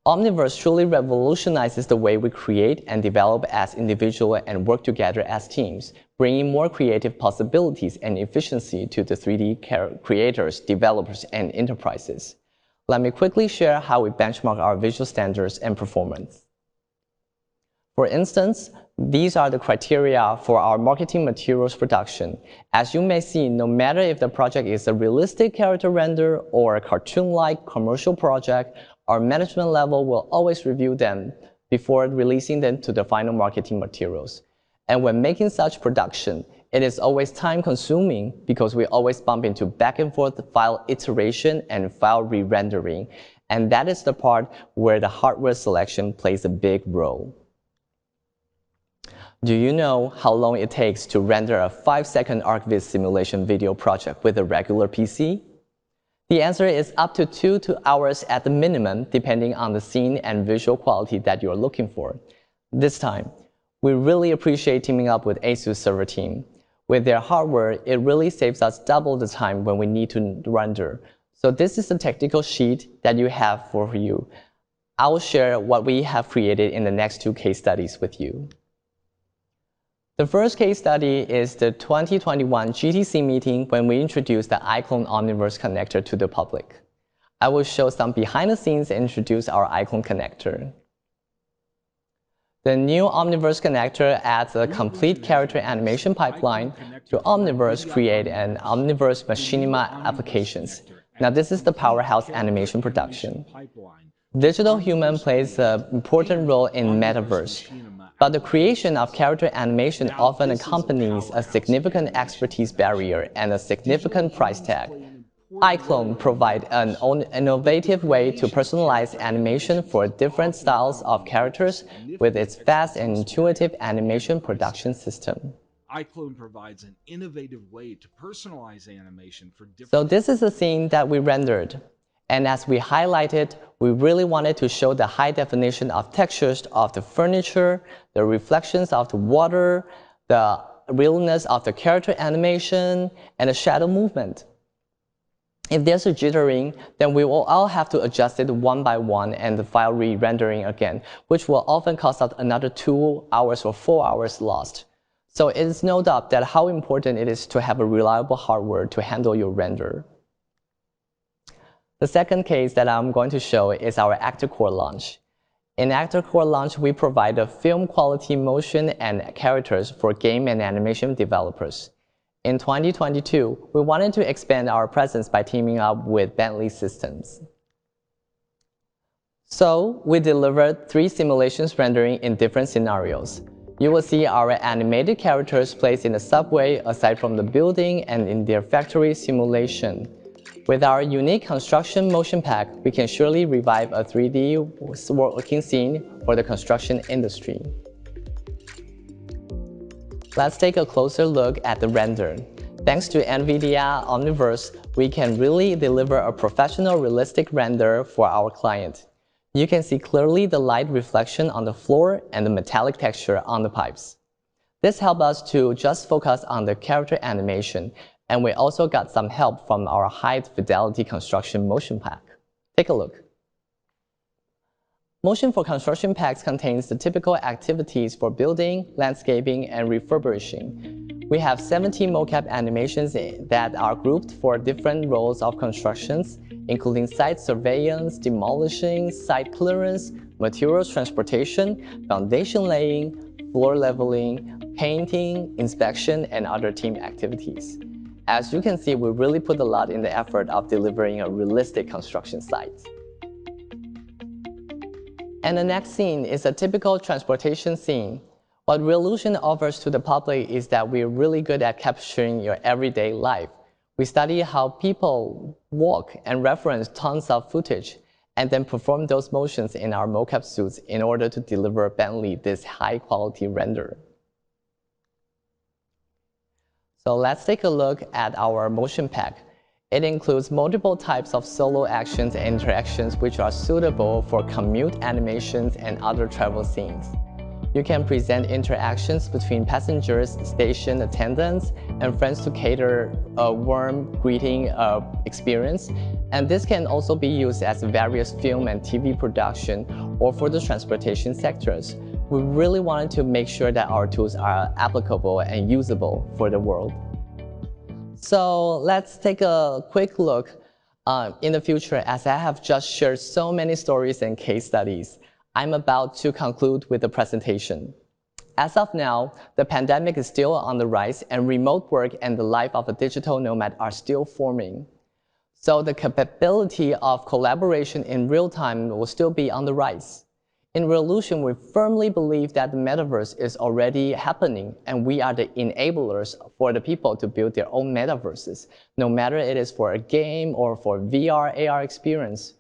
Omniverse truly revolutionizes the way we create and develop as individuals and work together as teams, bringing more creative possibilities and efficiency to the 3D creators, developers, and enterprises. Let me quickly share how we benchmark our visual standards and performance. For instance, these are the criteria for our marketing materials production. As you may see, no matter if the project is a realistic character render or a cartoon-like commercial project, our management level will always review them before releasing them to the final marketing materials. And when making such production, it is always time-consuming because we always bump into back-and-forth file iteration and file re-rendering. And that is the part where the hardware selection plays a big role. Do you know how long it takes to render a 5-second ArcViz simulation video project with a regular PC? The answer is up to 2 hours at the minimum, depending on the scene and visual quality that you're looking for. This time, we really appreciate teaming up with ASUS server team. With their hardware, it really saves us double the time when we need to render. So this is the technical sheet that you have for you. I will share what we have created in the next 2 case studies with you. The first case study is the 2021 GTC meeting when we introduced the iClone Omniverse connector to the public. I will show some behind the scenes and introduce our iClone connector. The new Omniverse connector adds a complete character animation pipeline to Omniverse create and Omniverse machinima applications. Now this is the powerhouse animation production. Digital human plays an important role in Metaverse, but the creation of character animation often accompanies a significant expertise barrier and a significant price tag. iClone provides an innovative way to personalize animation for different styles of characters with its fast and intuitive animation production system. iClone provides an innovative way to personalize animation for different... So this is the scene that we rendered. And as we highlighted, we really wanted to show the high definition of textures of the furniture, the reflections of the water, the realness of the character animation, and the shadow movement. If there's a jittering, then we will all have to adjust it one by one and the file re-rendering again, which will often cost us another 2 hours or 4 hours lost. So it is no doubt that how important it is to have a reliable hardware to handle your render. The second case that I'm going to show is our ActorCore launch. In ActorCore launch, we provide a film quality motion and characters for game and animation developers. In 2022, we wanted to expand our presence by teaming up with Bentley Systems. So we delivered 3 simulations rendering in different scenarios. You will see our animated characters placed in the subway aside from the building and in their factory simulation. With our unique construction motion pack, we can surely revive a 3D working scene for the construction industry. Let's take a closer look at the render. Thanks to NVIDIA Omniverse, we can really deliver a professional, realistic render for our client. You can see clearly the light reflection on the floor and the metallic texture on the pipes. This helps us to just focus on the character animation, and we also got some help from our high-fidelity construction motion pack. Take a look. Motion for construction packs contains the typical activities for building, landscaping, and refurbishing. We have 17 mocap animations that are grouped for different roles of constructions, including site surveillance, demolishing, site clearance, materials transportation, foundation laying, floor leveling, painting, inspection, and other team activities. As you can see, we really put a lot in the effort of delivering a realistic construction site. And the next scene is a typical transportation scene. What Reallusion offers to the public is that we're really good at capturing your everyday life. We study how people walk and reference tons of footage, and then perform those motions in our mocap suits in order to deliver Bentley this high-quality render. So let's take a look at our motion pack. It includes multiple types of solo actions and interactions which are suitable for commute animations and other travel scenes. You can present interactions between passengers, station attendants, and friends to cater a warm greeting experience. And this can also be used as various film and TV production or for the transportation sectors. We really wanted to make sure that our tools are applicable and usable for the world. So let's take a quick look in the future. As I have just shared so many stories and case studies, I'm about to conclude with the presentation. As of now, the pandemic is still on the rise, and remote work and the life of a digital nomad are still forming. So the capability of collaboration in real time will still be on the rise. In Reallusion, we firmly believe that the metaverse is already happening, and we are the enablers for the people to build their own metaverses, no matter it is for a game or for VR, AR experience.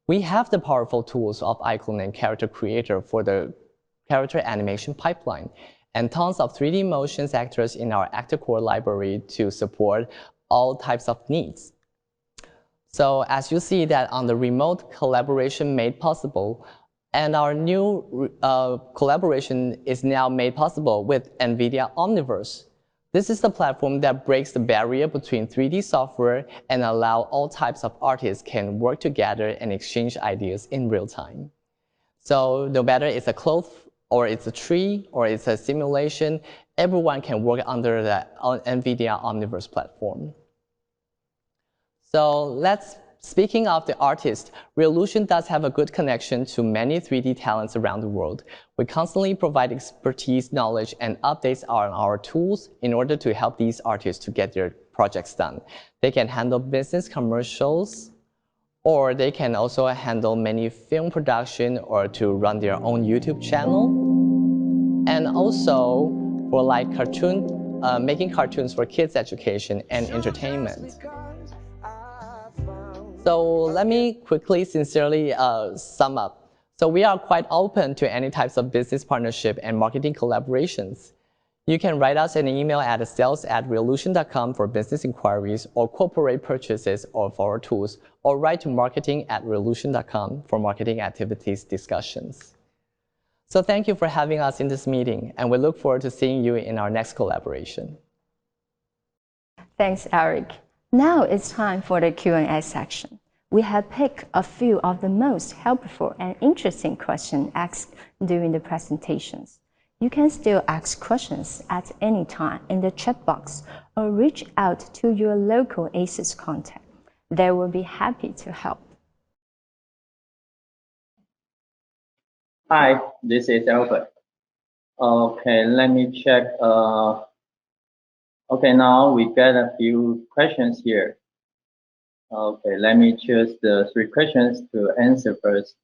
We have the powerful tools of iClone and Character Creator for the character animation pipeline, and tons of 3D motion actors in our ActorCore library to support all types of needs. So as you see that on the remote collaboration made possible, and our new collaboration is now made possible with NVIDIA Omniverse. This is the platform that breaks the barrier between 3D software and allow all types of artists can work together and exchange ideas in real time. So no matter it's a cloth or it's a tree or it's a simulation, everyone can work under the NVIDIA Omniverse platform. So let's Speaking of the artist, Reallusion does have a good connection to many 3D talents around the world. We constantly provide expertise, knowledge, and updates on our tools in order to help these artists to get their projects done. They can handle business commercials, or they can also handle many film production or to run their own YouTube channel. And also for like making cartoons for kids' education and entertainment. So let me quickly, sincerely sum up. So we are quite open to any types of business partnership and marketing collaborations. You can write us an email at sales@reallusion.com for business inquiries or corporate purchases of our tools, or write to marketing@reallusion.com for marketing activities discussions. So thank you for having us in this meeting, and we look forward to seeing you in our next collaboration. Thanks, Eric. Now it's time for the Q&A section. We have picked a few of the most helpful and interesting questions asked during the presentations. You can still ask questions at any time in the chat box or reach out to your local ASUS contact. They will be happy to help. Hi, this is Albert. Okay, let me check. Okay, now we get a few questions here. Okay, let me choose the 3 questions to answer first.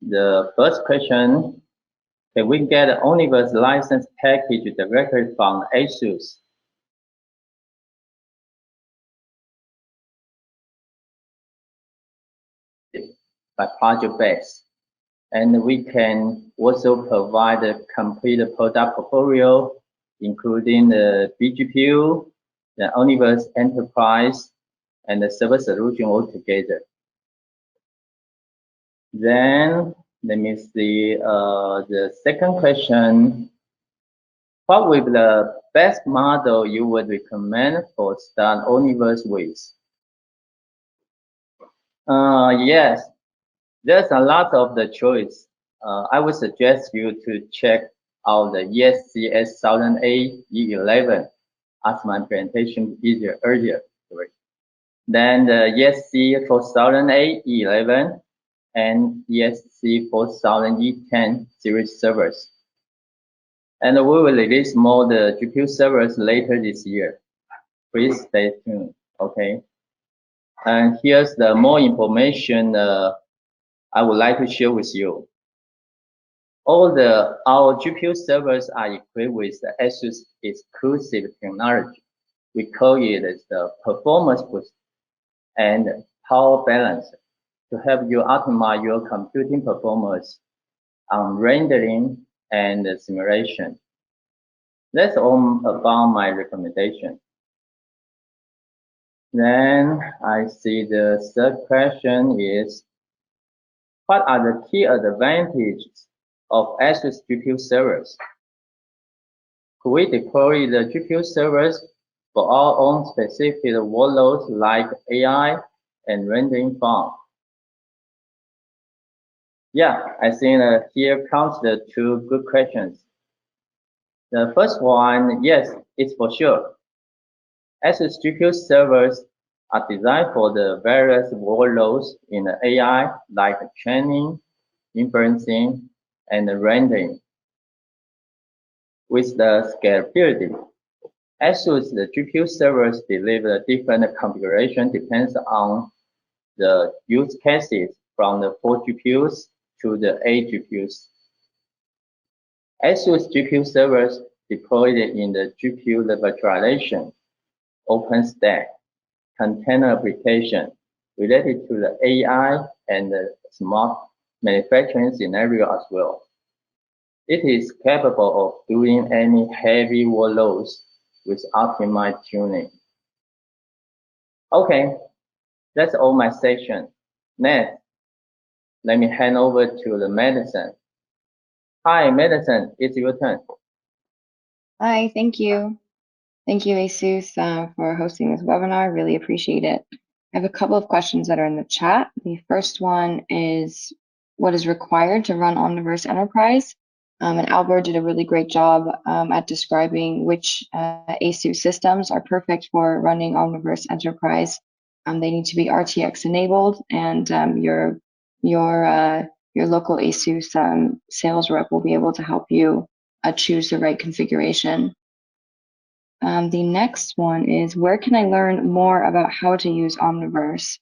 The first question, can we get an Omniverse license package directly from ASUS? By project base. And we can also provide a complete product portfolio, including the BGPU, the Omniverse Enterprise, and the server solution altogether. Then let me see the second question. What would be the best model you would recommend for start Omniverse with? Yes, there's a lot of the choice. I would suggest you to check out the ESC S1008 E11 as my presentation earlier. Then the ESC 4008 E11 and ESC 4000 E10 series servers. And we will release more the GPU servers later this year. Please stay tuned, okay? And here's the more information I would like to share with you. All our GPU servers are equipped with the ASUS exclusive technology. We call it as the performance boost and power balancer to help you optimize your computing performance on rendering and simulation. That's all about my recommendation. Then I see the third question is, what are the key advantages of ASUS GPU servers? Could we deploy the GPU servers for our own specific workloads like AI and rendering farm? Yeah, I think here comes the 2 good questions. The first one, yes, it's for sure. ASUS GPU servers are designed for the various workloads in the AI, like training, inferencing, and rendering. With the scalability, ASUS the GPU servers deliver different configuration depends on the use cases from the 4 GPUs to the 8 GPUs. ASUS GPU servers deployed in the GPU virtualization, OpenStack, container application related to the AI and the smart manufacturing scenario as well. It is capable of doing any heavy workloads with optimized tuning. Okay, that's all my section. Next, let me hand over to the Madison. Hi, Madison, it's your turn. Hi, thank you. Thank you, ASUS, for hosting this webinar. Really appreciate it. I have a couple of questions that are in the chat. The first one is, what is required to run Omniverse Enterprise? And Albert did a really great job at describing which ASUS systems are perfect for running Omniverse Enterprise. They need to be RTX enabled, and your local ASUS sales rep will be able to help you choose the right configuration. The next one is, where can I learn more about how to use Omniverse?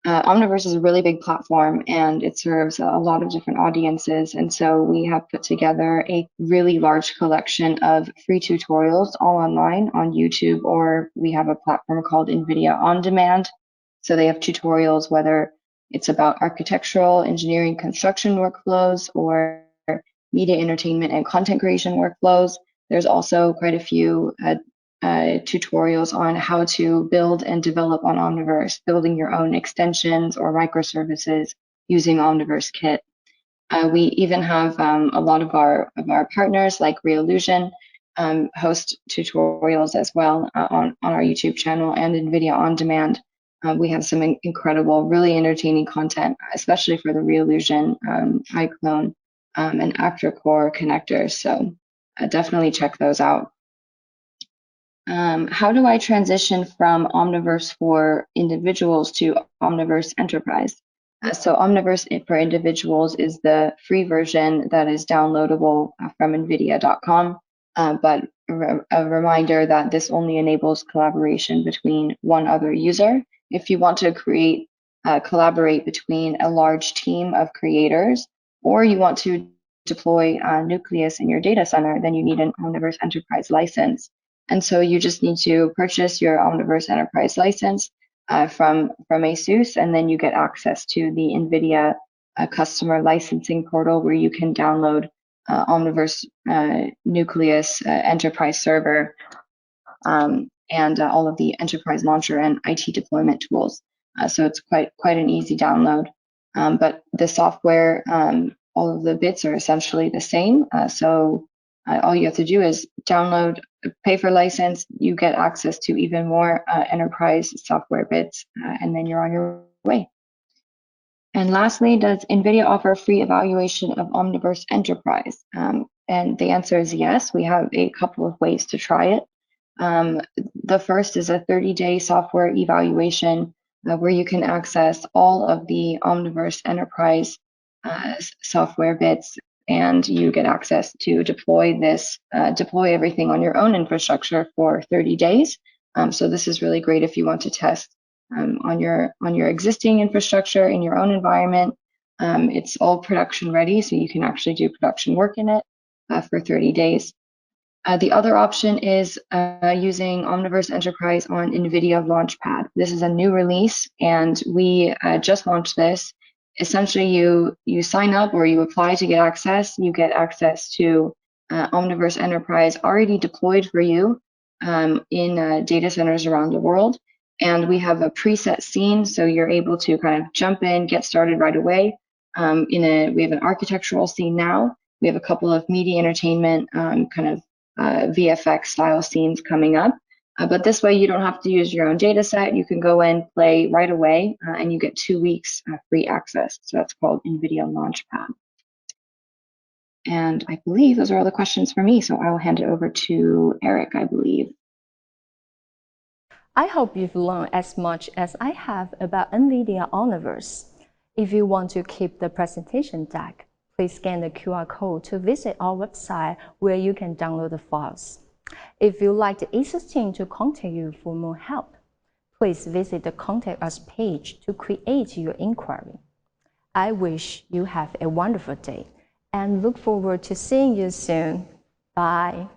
Omniverse is a really big platform, and it serves a lot of different audiences. And so we have put together a really large collection of free tutorials all online on YouTube, or we have a platform called NVIDIA On Demand. So they have tutorials, whether it's about architectural, engineering, construction workflows, or media entertainment and content creation workflows. There's also quite a few tutorials on how to build and develop on Omniverse, building your own extensions or microservices using Omniverse Kit. We even have a lot of our partners like Reallusion host tutorials as well on our YouTube channel, and NVIDIA On Demand. We have some incredible, really entertaining content, especially for the Reallusion iClone and Actor Core connectors. So definitely check those out. How do I transition from Omniverse for individuals to Omniverse Enterprise? So Omniverse for Individuals is the free version that is downloadable from NVIDIA.com. But a reminder that this only enables collaboration between one other user. If you want to collaborate between a large team of creators, or you want to deploy Nucleus in your data center, then you need an Omniverse Enterprise license. And so you just need to purchase your Omniverse Enterprise license from ASUS, and then you get access to the NVIDIA customer licensing portal, where you can download Omniverse Nucleus Enterprise Server and all of the enterprise launcher and IT deployment tools. So it's quite an easy download. But the software, all of the bits are essentially the same. So all you have to do is download, pay for license, you get access to even more enterprise software bits, and then you're on your way. And lastly, does NVIDIA offer a free evaluation of Omniverse Enterprise? And the answer is yes. We have a couple of ways to try it. The first is a 30-day software evaluation where you can access all of the Omniverse Enterprise software bits, and you get access to deploy everything on your own infrastructure for 30 days. So this is really great if you want to test on your existing infrastructure in your own environment. It's all production ready, so you can actually do production work in it for 30 days. The other option is using Omniverse Enterprise on NVIDIA Launchpad. This is a new release, and we just launched this. Essentially, you sign up or you apply to get access. You get access to Omniverse Enterprise already deployed for you in data centers around the world. And we have a preset scene, so you're able to kind of jump in, get started right away. We have an architectural scene now. We have a couple of media entertainment kind of VFX style scenes coming up. But this way you don't have to use your own data set. You can go in, play right away, and you get 2 weeks free access. So that's called NVIDIA Launchpad. And I believe those are all the questions for me. So I will hand it over to Eric, I believe. I hope you've learned as much as I have about NVIDIA Omniverse. If you want to keep the presentation deck, please scan the QR code to visit our website where you can download the files. If you'd like the ASUS team to contact you for more help, please visit the Contact Us page to create your inquiry. I wish you have a wonderful day and look forward to seeing you soon. Bye.